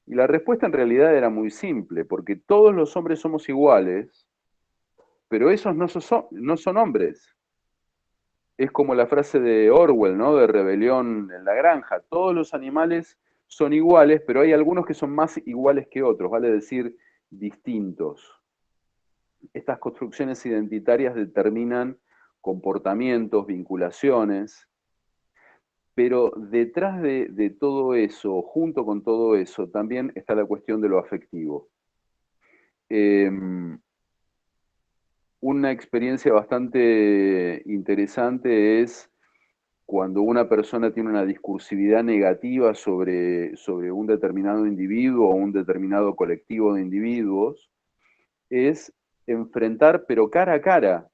Y la respuesta en realidad era muy simple, porque todos los hombres somos iguales, pero esos no son hombres. Es como la frase de Orwell, ¿no? De Rebelión en la Granja. Todos los animales son iguales, pero hay algunos que son más iguales que otros, vale decir, distintos. Estas construcciones identitarias determinan comportamientos, vinculaciones, pero detrás de todo eso, junto con todo eso, también está la cuestión de lo afectivo. Eh, una experiencia bastante interesante es cuando una persona tiene una discursividad negativa sobre un determinado individuo o un determinado colectivo de individuos, es enfrentar, pero cara a cara,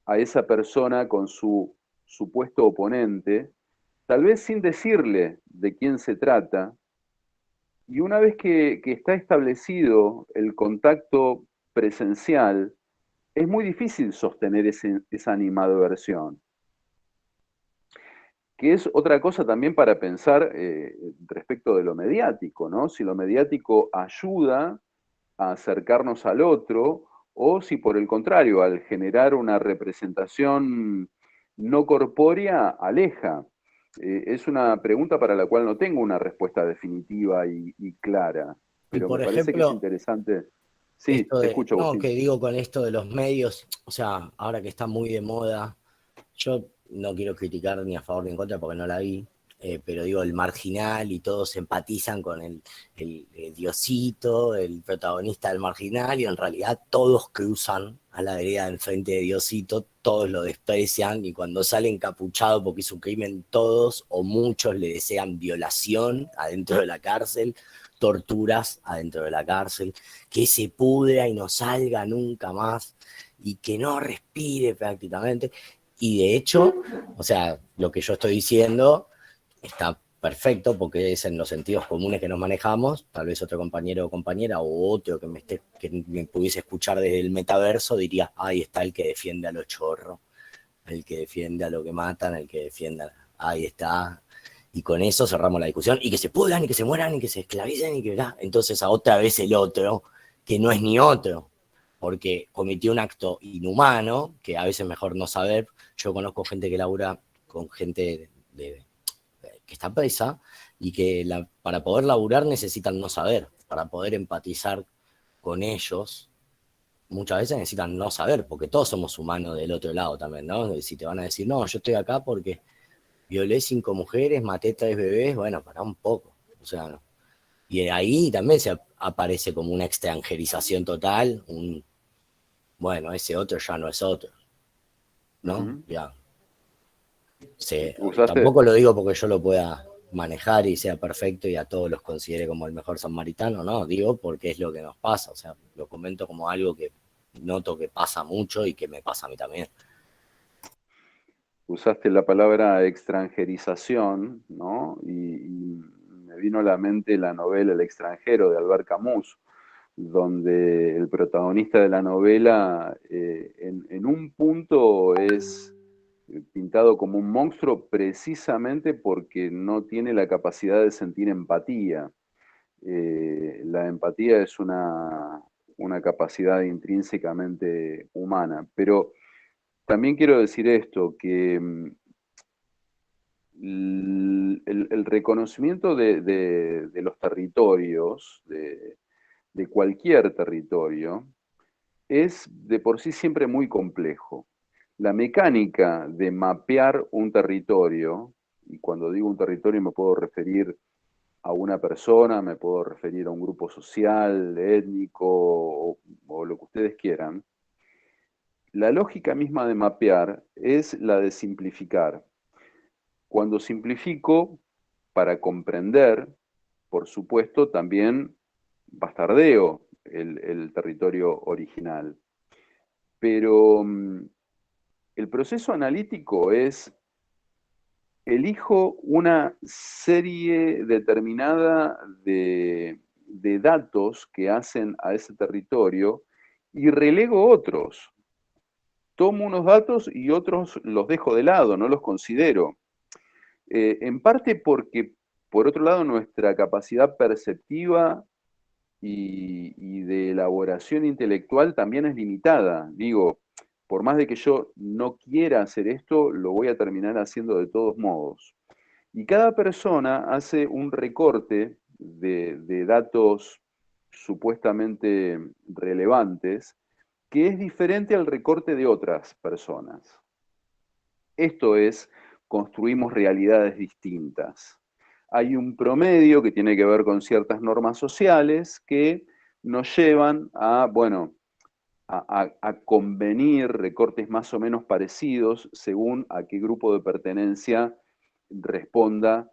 a esa persona con su supuesto oponente, tal vez sin decirle de quién se trata, y una vez que está establecido el contacto presencial, es muy difícil sostener esa animadversión, que es otra cosa también para pensar respecto de lo mediático, ¿no? Si lo mediático ayuda a acercarnos al otro, o si por el contrario, al generar una representación no corpórea, aleja. Es una pregunta para la cual no tengo una respuesta definitiva y clara, Y pero me por parece que es ejemplo, interesante. Sí, esto te de, escucho, no, que Agustín. digo con esto de los medios, o sea, ahora que está muy de moda, yo no quiero criticar ni a favor ni en contra porque no la vi, pero digo, el marginal y todos empatizan con el Diosito, el protagonista del marginal, y en realidad todos cruzan a la vereda del frente de Diosito, todos lo desprecian, y cuando sale encapuchado porque hizo un crimen, todos o muchos le desean violación adentro de la cárcel, torturas adentro de la cárcel, que se pudra y no salga nunca más, y que no respire prácticamente. Y de hecho, o sea, lo que yo estoy diciendo está perfecto porque es en los sentidos comunes que nos manejamos. Tal vez otro compañero o compañera o otro que me pudiese escuchar desde el metaverso diría, ahí está el que defiende a los chorros, el que defiende a lo que matan, el que defiende ahí está. Y con eso cerramos la discusión. Y que se pudran, y que se mueran, y que se esclavicen, y que entonces a otra vez el otro, que no es ni otro, porque cometió un acto inhumano, que a veces mejor no saber. Yo conozco gente que labura con gente que está presa, y que para poder laburar necesitan no saber, para poder empatizar con ellos, muchas veces necesitan no saber, porque todos somos humanos del otro lado también, ¿no? Si te van a decir, no, yo estoy acá porque violé 5 mujeres, maté 3 bebés, bueno, para un poco, o sea, no. Y ahí también se aparece como una extranjerización total, bueno, ese otro ya no es otro, ¿no? Ujú. Ya. Usaste, Tampoco lo digo porque yo lo pueda manejar y sea perfecto y a todos los considere como el mejor samaritano, no, digo porque es lo que nos pasa, o sea, lo comento como algo que noto que pasa mucho y que me pasa a mí también. usaste la palabra extranjerización, ¿no? Y me vino a la mente la novela El extranjero de Albert Camus, donde el protagonista de la novela en un punto es pintado como un monstruo precisamente porque no tiene la capacidad de sentir empatía. La empatía es una capacidad intrínsecamente humana, pero también quiero decir esto, que el reconocimiento de los territorios, de cualquier territorio, es de por sí siempre muy complejo. La mecánica de mapear un territorio, y cuando digo un territorio me puedo referir a una persona, me puedo referir a un grupo social, étnico o lo que ustedes quieran, la lógica misma de mapear es la de simplificar. Cuando simplifico, para comprender, por supuesto, también bastardeo. el territorio original. Pero el proceso analítico es, elijo una serie determinada de datos que hacen a ese territorio y relego otros. Tomo unos datos y otros los dejo de lado, no los considero. En parte porque, por otro lado, nuestra capacidad perceptiva y de elaboración intelectual también es limitada. Digo, por más de que yo no quiera hacer esto, lo voy a terminar haciendo de todos modos. Y cada persona hace un recorte de datos supuestamente relevantes que es diferente al recorte de otras personas. Esto es, construimos realidades distintas. Hay un promedio que tiene que ver con ciertas normas sociales que nos llevan a, bueno, a convenir recortes más o menos parecidos según a qué grupo de pertenencia responda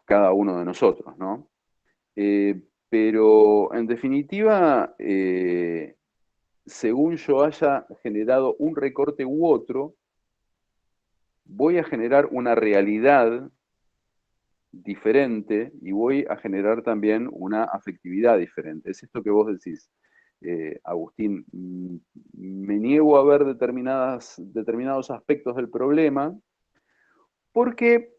cada uno de nosotros, ¿no? Pero en definitiva, según yo haya generado un recorte u otro, voy a generar una realidad diferente y voy a generar también una afectividad diferente. Es esto que vos decís, Agustín. Me niego a ver determinados aspectos del problema porque,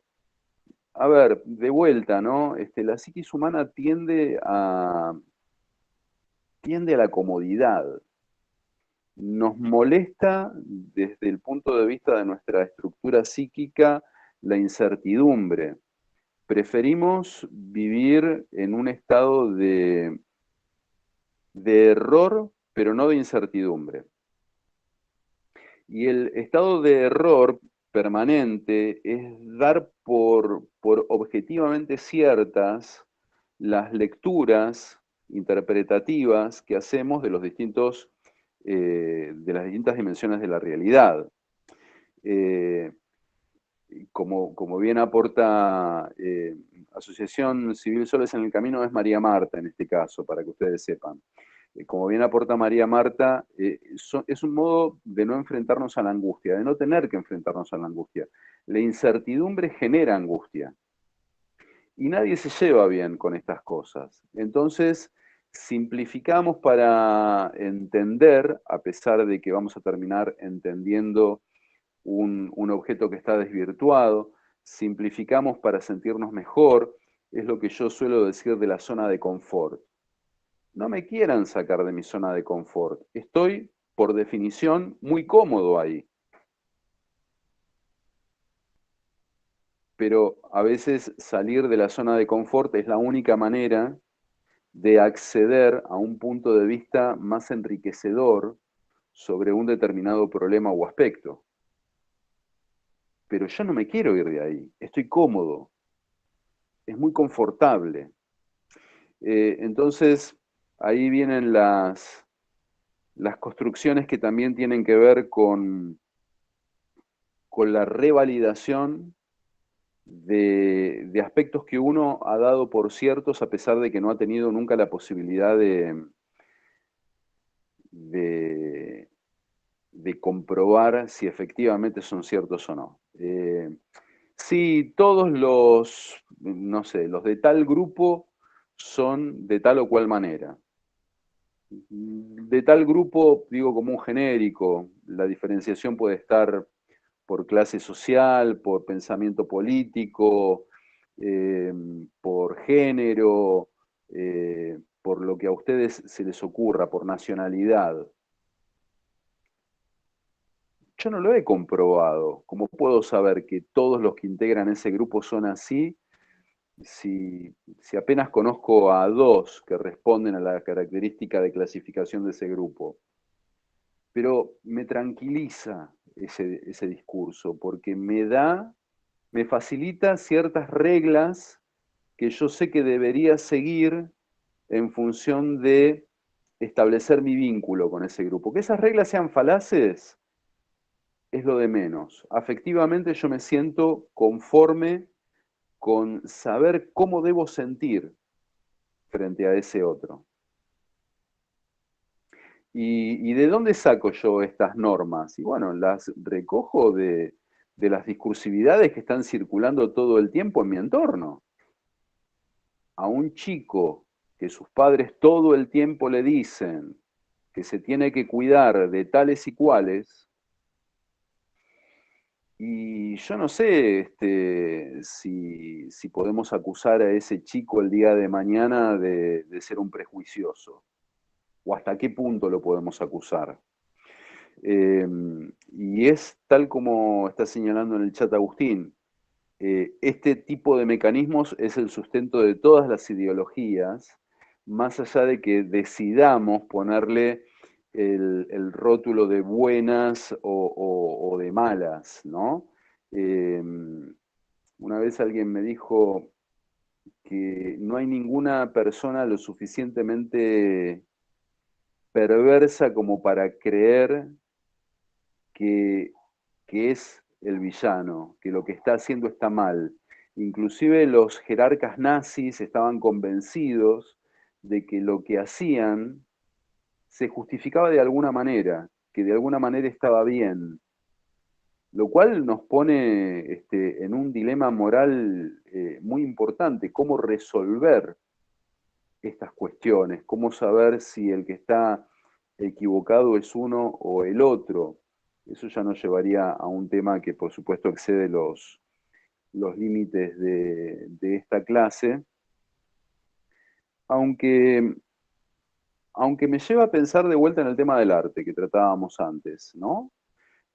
a ver, de vuelta, ¿no? La psiquis humana tiende a la comodidad. Nos molesta desde el punto de vista de nuestra estructura psíquica la incertidumbre. Preferimos vivir en un estado de error, pero no de incertidumbre. Y el estado de error permanente es dar por objetivamente ciertas las lecturas interpretativas que hacemos de de las distintas dimensiones de la realidad. Como bien aporta Asociación Civil Soles en el Camino, es María Marta en este caso, para que ustedes sepan. Como bien aporta María Marta, es un modo de no enfrentarnos a la angustia, de no tener que enfrentarnos a la angustia. La incertidumbre genera angustia. Y nadie se lleva bien con estas cosas. Entonces, simplificamos para entender, a pesar de que vamos a terminar entendiendo un objeto que está desvirtuado, simplificamos para sentirnos mejor, es lo que yo suelo decir de la zona de confort. No me quieran sacar de mi zona de confort, estoy, por definición, muy cómodo ahí. Pero a veces salir de la zona de confort es la única manera de acceder a un punto de vista más enriquecedor sobre un determinado problema o aspecto. Pero yo no me quiero ir de ahí, estoy cómodo, es muy confortable. Entonces, ahí vienen las construcciones que también tienen que ver con la revalidación de aspectos que uno ha dado por ciertos a pesar de que no ha tenido nunca la posibilidad de comprobar si efectivamente son ciertos o no. Sí, todos no sé, los de tal grupo son de tal o cual manera. De tal grupo, digo como un genérico, la diferenciación puede estar por clase social, por pensamiento político, por género, por lo que a ustedes se les ocurra, por nacionalidad. Yo no lo he comprobado. ¿Cómo puedo saber que todos los que integran ese grupo son así si apenas conozco a dos que responden a la característica de clasificación de ese grupo? Pero me tranquiliza ese discurso, porque me facilita ciertas reglas que yo sé que debería seguir en función de establecer mi vínculo con ese grupo. Que esas reglas sean falaces es lo de menos. Afectivamente yo me siento conforme con saber cómo debo sentir frente a ese otro. ¿Y de dónde saco yo estas normas? Y bueno, las recojo de las discursividades que están circulando todo el tiempo en mi entorno. A un chico que sus padres todo el tiempo le dicen que se tiene que cuidar de tales y cuales, y yo no sé si podemos acusar a ese chico el día de mañana de ser un prejuicioso, o hasta qué punto lo podemos acusar. Eh, y es tal como está señalando en el chat Agustín, este tipo de mecanismos es el sustento de todas las ideologías, más allá de que decidamos ponerle el rótulo de buenas o de malas, ¿no? Eh, una vez alguien me dijo que no hay ninguna persona lo suficientemente perversa como para creer que, que es el villano, que lo que está haciendo está mal. Inclusive los jerarcas nazis estaban convencidos de que lo que hacían se justificaba de alguna manera, que de alguna manera estaba bien, lo cual nos pone en un dilema moral muy importante, cómo resolver estas cuestiones, cómo saber si el que está equivocado es uno o el otro. Eso ya nos llevaría a un tema que por supuesto excede los límites de esta clase, aunque, aunque me lleva a pensar de vuelta en el tema del arte que tratábamos antes, ¿no?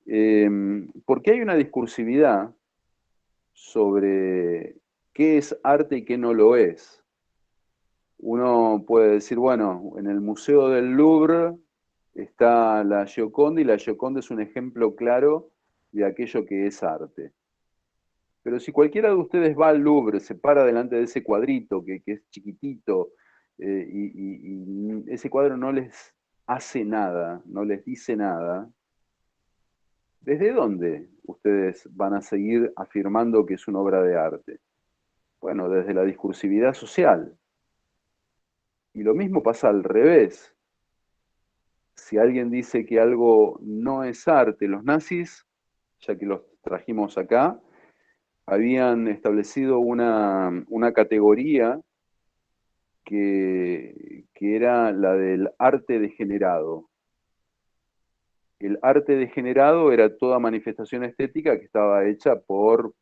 Porque hay una discursividad sobre qué es arte y qué no lo es. Uno puede decir, bueno, en el Museo del Louvre está la Gioconda y la Gioconda es un ejemplo claro de aquello que es arte. Pero si cualquiera de ustedes va al Louvre, se para delante de ese cuadrito que es chiquitito, y ese cuadro no les hace nada, no les dice nada, ¿desde dónde ustedes van a seguir afirmando que es una obra de arte? Bueno, desde la discursividad social. Y lo mismo pasa al revés. Si alguien dice que algo no es arte, los nazis, ya que los trajimos acá, habían establecido una categoría que era la del arte degenerado. El arte degenerado era toda manifestación estética que estaba hecha por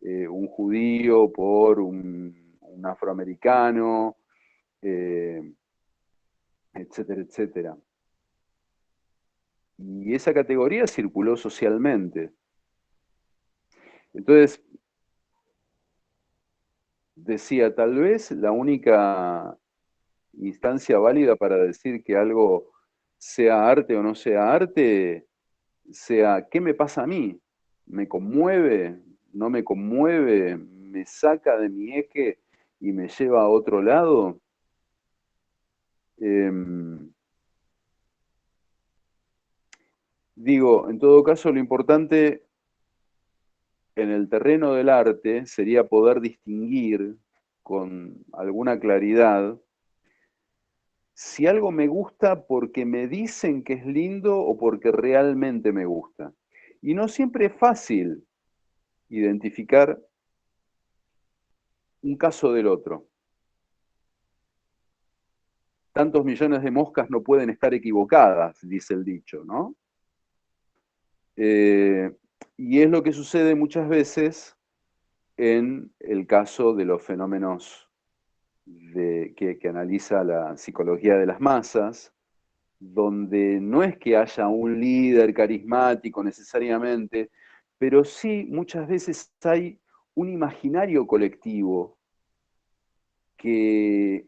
un judío, por un afroamericano, eh, etcétera, etcétera. Y esa categoría circuló socialmente. Entonces, decía, tal vez la única instancia válida para decir que algo sea arte o no sea arte, sea, ¿qué me pasa a mí? ¿Me conmueve? ¿No me conmueve? ¿Me saca de mi eje y me lleva a otro lado? Digo, en todo caso, lo importante en el terreno del arte sería poder distinguir con alguna claridad si algo me gusta porque me dicen que es lindo o porque realmente me gusta. Y no siempre es fácil identificar un caso del otro. Tantos millones de moscas no pueden estar equivocadas, dice el dicho, ¿no? Eh, y es lo que sucede muchas veces en el caso de los fenómenos que analiza la psicología de las masas, donde no es que haya un líder carismático necesariamente, pero sí muchas veces hay un imaginario colectivo que,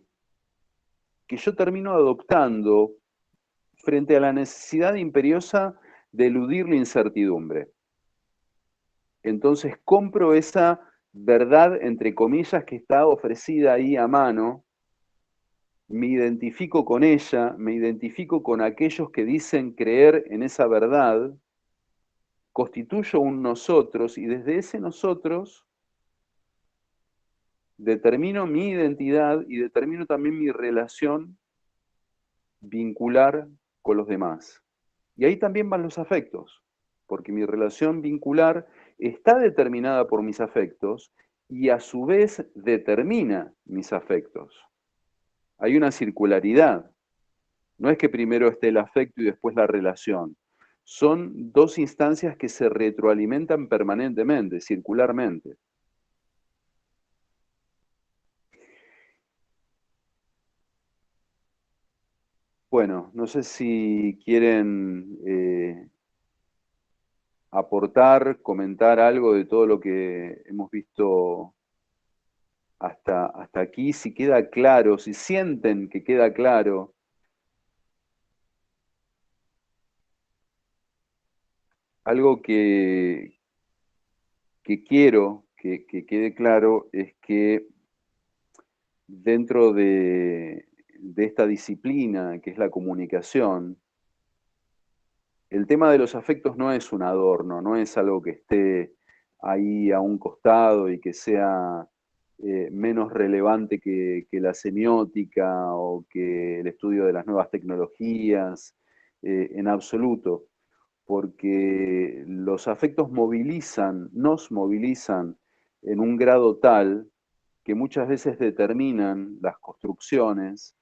que yo termino adoptando frente a la necesidad imperiosa de eludir la incertidumbre. Entonces compro esa verdad, entre comillas, que está ofrecida ahí a mano, me identifico con ella, me identifico con aquellos que dicen creer en esa verdad, constituyo un nosotros y desde ese nosotros determino mi identidad y determino también mi relación vincular con los demás. Y ahí también van los afectos, porque mi relación vincular está determinada por mis afectos y a su vez determina mis afectos. Hay una circularidad. No es que primero esté el afecto y después la relación. Son dos instancias que se retroalimentan permanentemente, circularmente. Bueno, no sé si quieren aportar, comentar algo de todo lo que hemos visto hasta aquí, si queda claro, si sienten que queda claro. Algo que quiero que quede claro es que dentro de esta disciplina que es la comunicación, el tema de los afectos no es un adorno, no es algo que esté ahí a un costado y que sea menos relevante que la semiótica o que el estudio de las nuevas tecnologías, en absoluto, porque los afectos movilizan, nos movilizan en un grado tal que muchas veces determinan las construcciones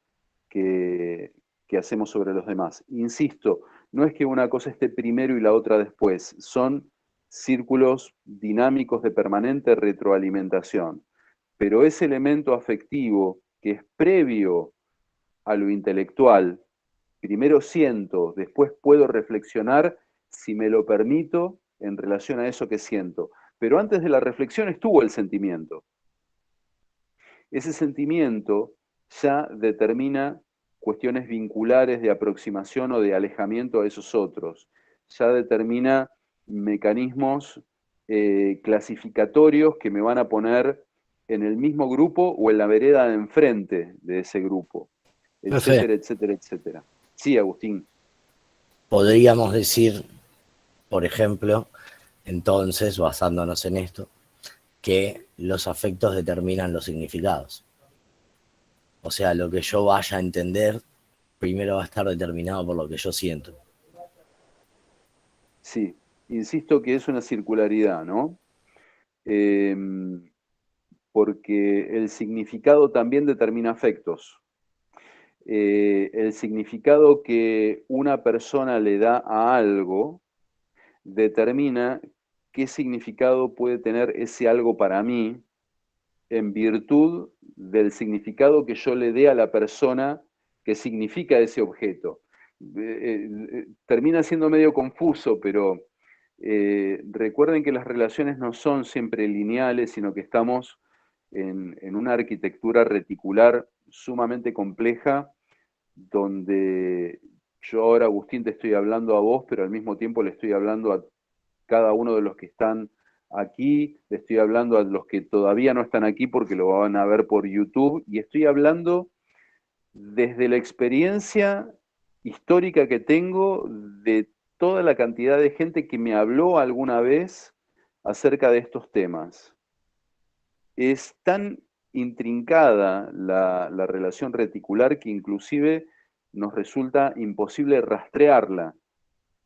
que, que hacemos sobre los demás. Insisto, no es que una cosa esté primero y la otra después, son círculos dinámicos de permanente retroalimentación. Pero ese elemento afectivo que es previo a lo intelectual, primero siento, después puedo reflexionar si me lo permito en relación a eso que siento. Pero antes de la reflexión estuvo el sentimiento. Ese sentimiento ya determina cuestiones vinculares de aproximación o de alejamiento a esos otros, ya determina mecanismos clasificatorios que me van a poner en el mismo grupo o en la vereda de enfrente de ese grupo, Profe, etcétera, etcétera, etcétera. Sí, Agustín. podríamos decir, por ejemplo, entonces, basándonos en esto, que los afectos determinan los significados. O sea, lo que yo vaya a entender, primero va a estar determinado por lo que yo siento. Sí, insisto que es una circularidad, ¿no? Porque el significado también determina afectos. El significado que una persona le da a algo determina qué significado puede tener ese algo para mí en virtud del significado que yo le dé a la persona que significa ese objeto. Termina siendo medio confuso, pero recuerden que las relaciones no son siempre lineales, sino que estamos en una arquitectura reticular sumamente compleja, donde yo ahora, Agustín, te estoy hablando a vos, pero al mismo tiempo le estoy hablando a cada uno de los que están aquí, le estoy hablando a los que todavía no están aquí porque lo van a ver por YouTube, y estoy hablando desde la experiencia histórica que tengo de toda la cantidad de gente que me habló alguna vez acerca de estos temas. Es tan intrincada la relación reticular que inclusive nos resulta imposible rastrearla,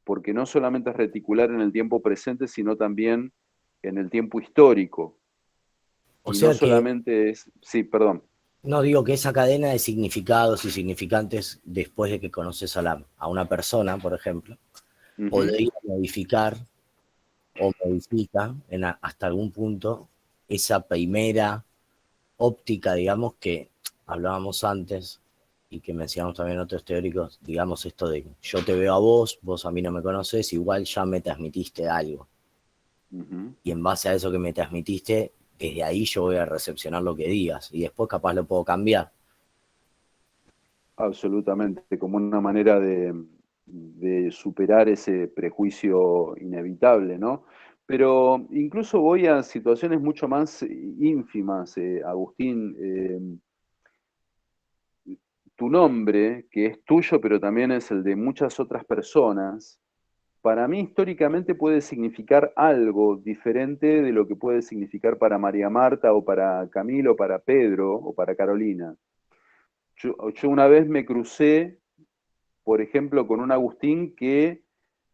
porque no solamente es reticular en el tiempo presente, sino también en el tiempo histórico. O Y no sea que solamente es, sí, perdón. no digo que esa cadena de significados y significantes, después de que conoces a una persona, por ejemplo, Ujú. podría modificar o modifica hasta algún punto esa primera óptica, digamos, que hablábamos antes y que mencionamos también otros teóricos, digamos esto de yo te veo a vos, vos a mí no me conoces, igual ya me transmitiste algo. Ujú. Y en base a eso que me transmitiste, desde ahí yo voy a recepcionar lo que digas y después capaz lo puedo cambiar. Absolutamente, como una manera de superar ese prejuicio inevitable, ¿no? Pero incluso voy a situaciones mucho más ínfimas, Agustín. Tu nombre, que es tuyo, pero también es el de muchas otras personas, para mí históricamente puede significar algo diferente de lo que puede significar para María Marta o para Camilo, o para Pedro o para Carolina. Yo una vez me crucé por ejemplo, con un Agustín que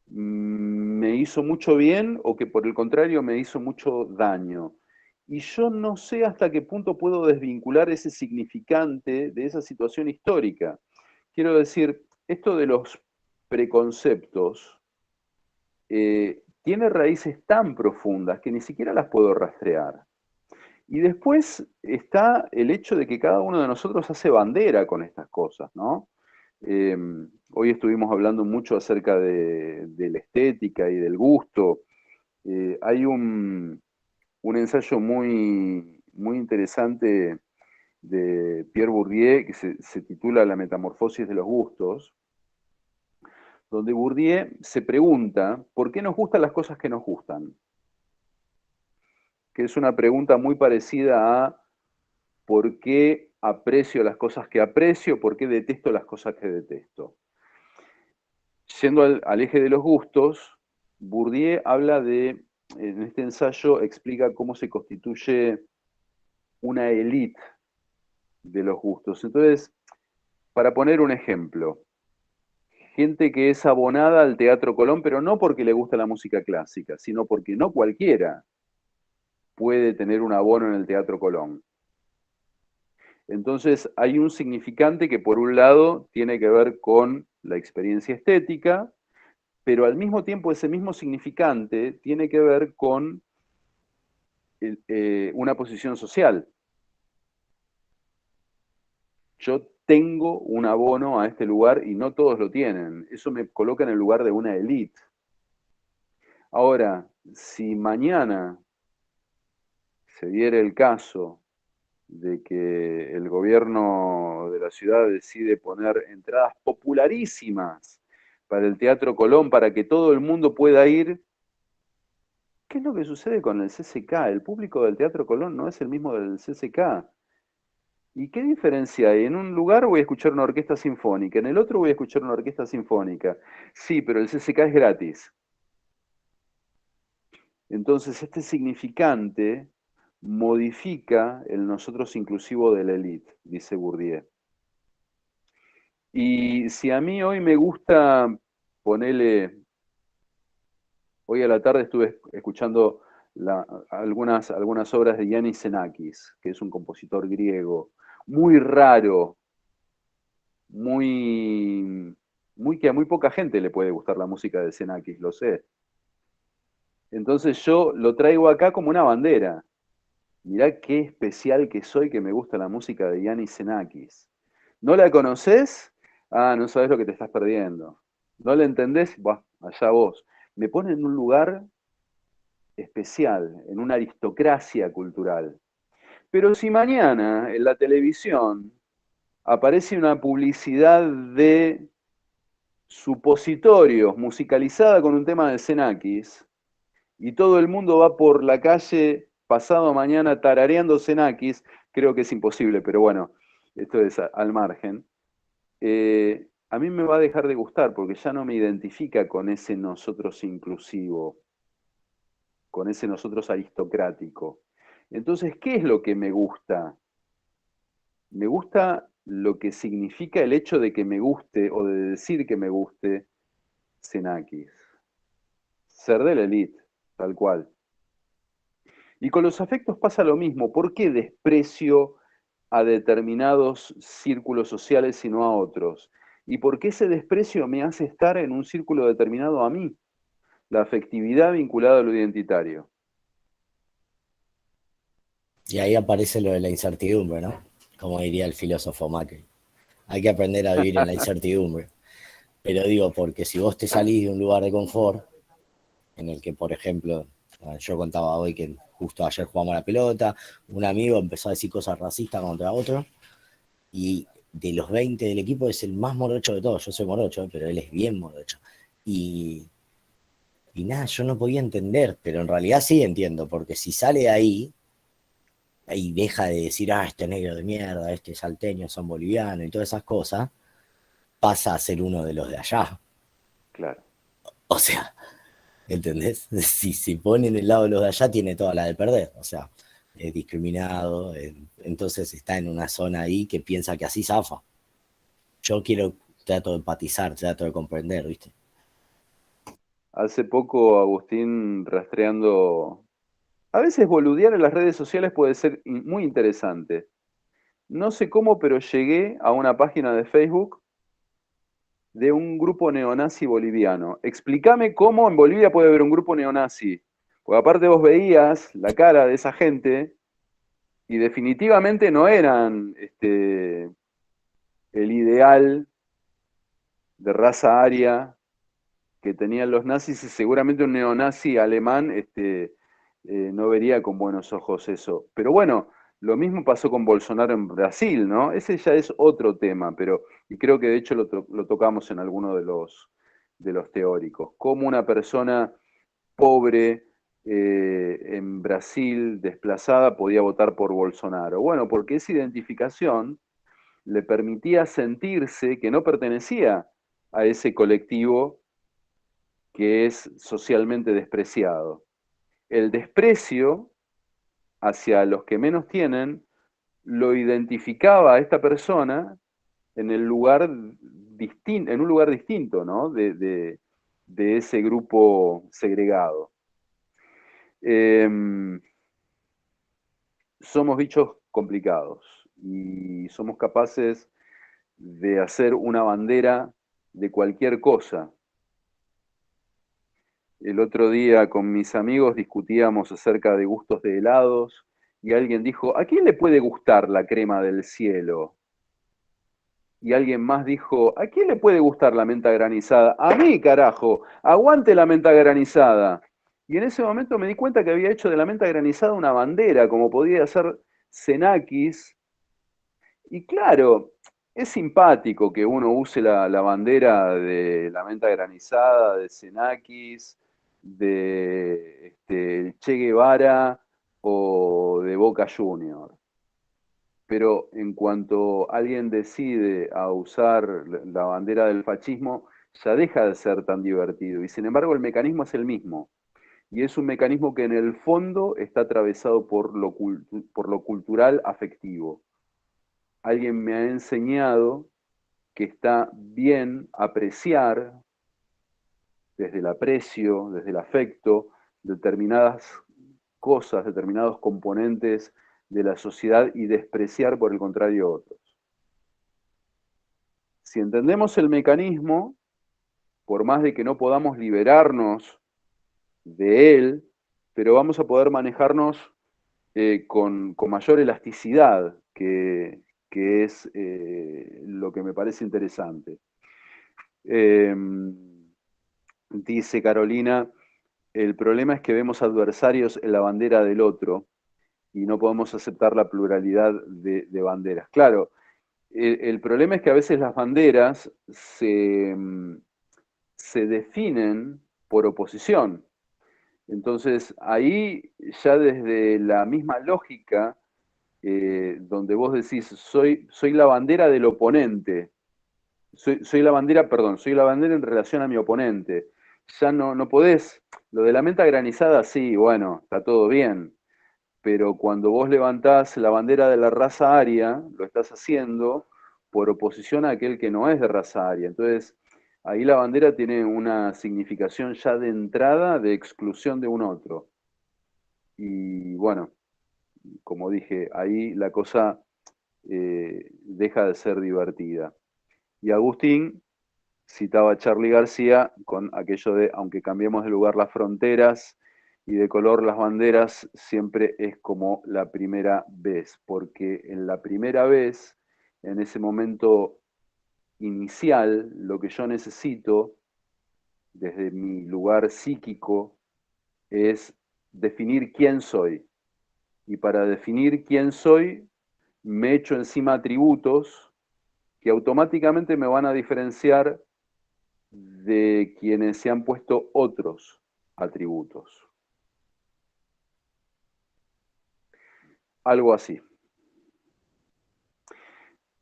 me hizo mucho bien o que por el contrario me hizo mucho daño. Y yo no sé hasta qué punto puedo desvincular ese significante de esa situación histórica. Quiero decir, esto de los preconceptos tiene raíces tan profundas que ni siquiera las puedo rastrear. Y después está el hecho de que cada uno de nosotros hace bandera con estas cosas, ¿no? Eh, Hoy estuvimos hablando mucho acerca de la estética y del gusto. Hay un ensayo muy interesante de Pierre Bourdieu que se titula La metamorfosis de los gustos, donde Bourdieu se pregunta por qué nos gustan las cosas que nos gustan, que es una pregunta muy parecida a por qué aprecio las cosas que aprecio, por qué detesto las cosas que detesto. Yendo al eje de los gustos, Bourdieu habla en este ensayo explica cómo se constituye una élite de los gustos. Entonces, para poner un ejemplo, gente que es abonada al Teatro Colón, pero no porque le gusta la música clásica, sino porque no cualquiera puede tener un abono en el Teatro Colón. Entonces hay un significante que por un lado tiene que ver con la experiencia estética, pero al mismo tiempo ese mismo significante tiene que ver con una posición social. Yo tengo un abono a este lugar y no todos lo tienen. Eso me coloca en el lugar de una élite. Ahora, si mañana se diera el caso de que el gobierno de la ciudad decide poner entradas popularísimas para el Teatro Colón para que todo el mundo pueda ir, ¿qué es lo que sucede con el CCK? El público del Teatro Colón no es el mismo del CCK. ¿Y qué diferencia hay? En un lugar voy a escuchar una orquesta sinfónica, en el otro voy a escuchar una orquesta sinfónica. Sí, pero el CCK es gratis. Entonces, este significante modifica el nosotros inclusivo de la élite, dice Bourdieu. Y si a mí hoy me gusta ponerle, hoy a la tarde estuve escuchando algunas obras de Yannis Xenakis, que es un compositor griego, muy raro, que a muy poca gente le puede gustar la música de Xenakis, lo sé. Entonces yo lo traigo acá como una bandera. Mirá qué especial que soy que me gusta la música de Yannis Xenakis. ¿No la conoces? Ah, no sabes lo que te estás perdiendo. ¿No la entendés? Bah, allá vos. Me pone en un lugar especial, en una aristocracia cultural. Pero si mañana en la televisión aparece una publicidad de supositorios musicalizada con un tema de Xenakis y todo el mundo va por la calle pasado mañana tarareando Xenakis, creo que es imposible, pero bueno, esto es al margen. A mí me va a dejar de gustar porque ya no me identifica con ese nosotros inclusivo, con ese nosotros aristocrático. Entonces, ¿qué es lo que me gusta? Me gusta lo que significa el hecho de que me guste o de decir que me guste Xenakis. Ser de la élite, tal cual. Y con los afectos pasa lo mismo. ¿Por qué desprecio a determinados círculos sociales y no a otros? ¿Y por qué ese desprecio me hace estar en un círculo determinado a mí? La afectividad vinculada a lo identitario. Y ahí aparece lo de la incertidumbre, ¿no? Como diría el filósofo Macri. Hay que aprender a vivir en la incertidumbre. Pero digo, porque si vos te salís de un lugar de confort, en el que, por ejemplo, yo contaba hoy que justo ayer jugamos a la pelota, un amigo empezó a decir cosas racistas contra otro, y de los 20 del equipo es el más morocho de todos. Yo soy morocho, pero él es bien morocho. Y, y nada, yo no podía entender, pero en realidad sí entiendo, porque si sale de ahí deja de decir, este negro de mierda, este salteño, son bolivianos y todas esas cosas, pasa a ser uno de los de allá. Claro. O sea, ¿entendés? Si se pone en el lado de los de allá, tiene toda la de perder. O sea, es discriminado, entonces está en una zona ahí que piensa que así zafa. Yo quiero trato de empatizar, trato de comprender, ¿viste? Hace poco, Agustín, rastreando, a veces boludear en las redes sociales puede ser muy interesante. No sé cómo, pero llegué a una página de Facebook de un grupo neonazi boliviano. Explícame cómo en Bolivia puede haber un grupo neonazi. Porque aparte vos veías la cara de esa gente y definitivamente no eran el ideal de raza aria que tenían los nazis y seguramente un neonazi alemán no vería con buenos ojos eso. Pero bueno, lo mismo pasó con Bolsonaro en Brasil, ¿no? Ese ya es otro tema, pero y creo que de hecho lo tocamos en alguno de los teóricos. Cómo una persona pobre en Brasil, desplazada, podía votar por Bolsonaro. Bueno, porque esa identificación le permitía sentirse que no pertenecía a ese colectivo que es socialmente despreciado. El desprecio hacia los que menos tienen lo identificaba a esta persona en el lugar en un lugar distinto, ¿no? De ese grupo segregado. Somos bichos complicados y somos capaces de hacer una bandera de cualquier cosa. El otro día con mis amigos discutíamos acerca de gustos de helados y alguien dijo, ¿a quién le puede gustar la crema del cielo? Y alguien más dijo, ¿a quién le puede gustar la menta granizada? A mí, carajo, aguante la menta granizada. Y en ese momento me di cuenta que había hecho de la menta granizada una bandera, como podía ser Xenakis. Y claro, es simpático que uno use la bandera de la menta granizada, de Xenakis, de Che Guevara o de Boca Junior. Pero en cuanto alguien decide a usar la bandera del fascismo, ya deja de ser tan divertido. Y sin embargo el mecanismo es el mismo. Y es un mecanismo que en el fondo está atravesado por lo cultural afectivo. Alguien me ha enseñado que está bien apreciar desde el aprecio, desde el afecto, determinadas cosas, determinados componentes de la sociedad y despreciar por el contrario otros. Si entendemos el mecanismo, por más de que no podamos liberarnos de él, pero vamos a poder manejarnos con mayor elasticidad, que es lo que me parece interesante. Dice Carolina, el problema es que vemos adversarios en la bandera del otro y no podemos aceptar la pluralidad de banderas. Claro, el problema es que a veces las banderas se definen por oposición. Entonces, ahí ya desde la misma lógica, donde vos decís, soy la bandera del oponente, soy la bandera, perdón, soy la bandera en relación a mi oponente. Ya no podés, lo de la menta granizada, sí, bueno, está todo bien, pero cuando vos levantás la bandera de la raza aria, lo estás haciendo por oposición a aquel que no es de raza aria. Entonces, ahí la bandera tiene una significación ya de entrada de exclusión de un otro. Y bueno, como dije, ahí la cosa deja de ser divertida. Y Agustín citaba a Charly García con aquello de, aunque cambiemos de lugar las fronteras y de color las banderas, siempre es como la primera vez, porque en la primera vez, en ese momento inicial, lo que yo necesito desde mi lugar psíquico es definir quién soy. Y para definir quién soy, me echo encima atributos que automáticamente me van a diferenciar de quienes se han puesto otros atributos. Algo así.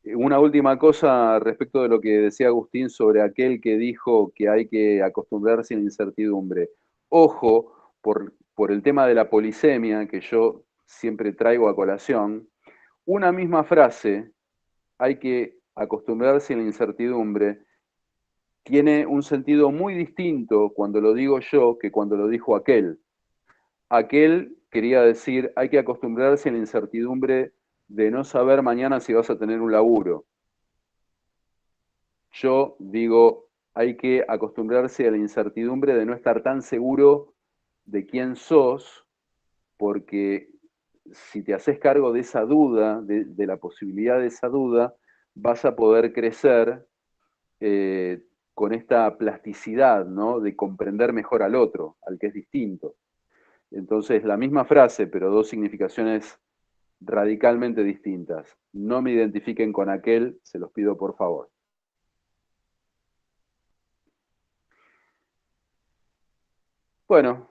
Una última cosa respecto de lo que decía Agustín sobre aquel que dijo que hay que acostumbrarse a la incertidumbre. Ojo, por el tema de la polisemia que yo siempre traigo a colación, una misma frase, hay que acostumbrarse a la incertidumbre, tiene un sentido muy distinto cuando lo digo yo que cuando lo dijo aquel. Aquel quería decir, hay que acostumbrarse a la incertidumbre de no saber mañana si vas a tener un laburo. Yo digo, hay que acostumbrarse a la incertidumbre de no estar tan seguro de quién sos, porque si te haces cargo de esa duda, de la posibilidad de esa duda, vas a poder crecer con esta plasticidad, ¿no? De comprender mejor al otro, al que es distinto. Entonces, la misma frase, pero dos significaciones radicalmente distintas. No me identifiquen con aquel, se los pido por favor. Bueno,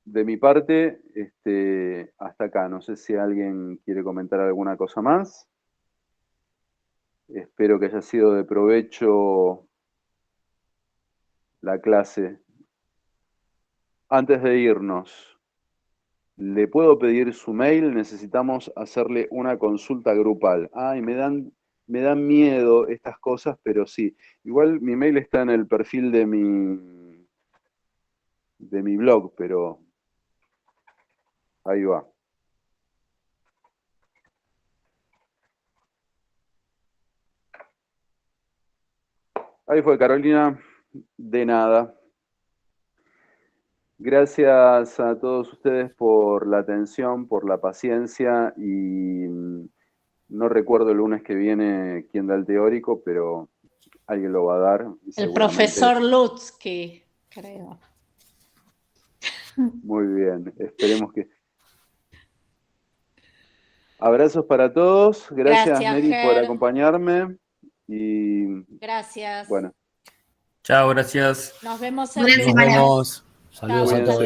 de mi parte, hasta acá. No sé si alguien quiere comentar alguna cosa más. Espero que haya sido de provecho la clase. Antes de irnos, ¿le puedo pedir su mail? Necesitamos hacerle una consulta grupal. Ay, me dan miedo estas cosas, pero sí. Igual mi mail está en el perfil de mi blog, pero ahí va. Ahí fue, Carolina. De nada. Gracias a todos ustedes por la atención, por la paciencia y no recuerdo el lunes que viene quién da el teórico, pero alguien lo va a dar. El profesor Lutzky, creo. Muy bien, esperemos que... Abrazos para todos. Gracias Neri, por acompañarme. Y gracias. Bueno. Chao, gracias. Nos vemos Nos vemos. Saludos a todos.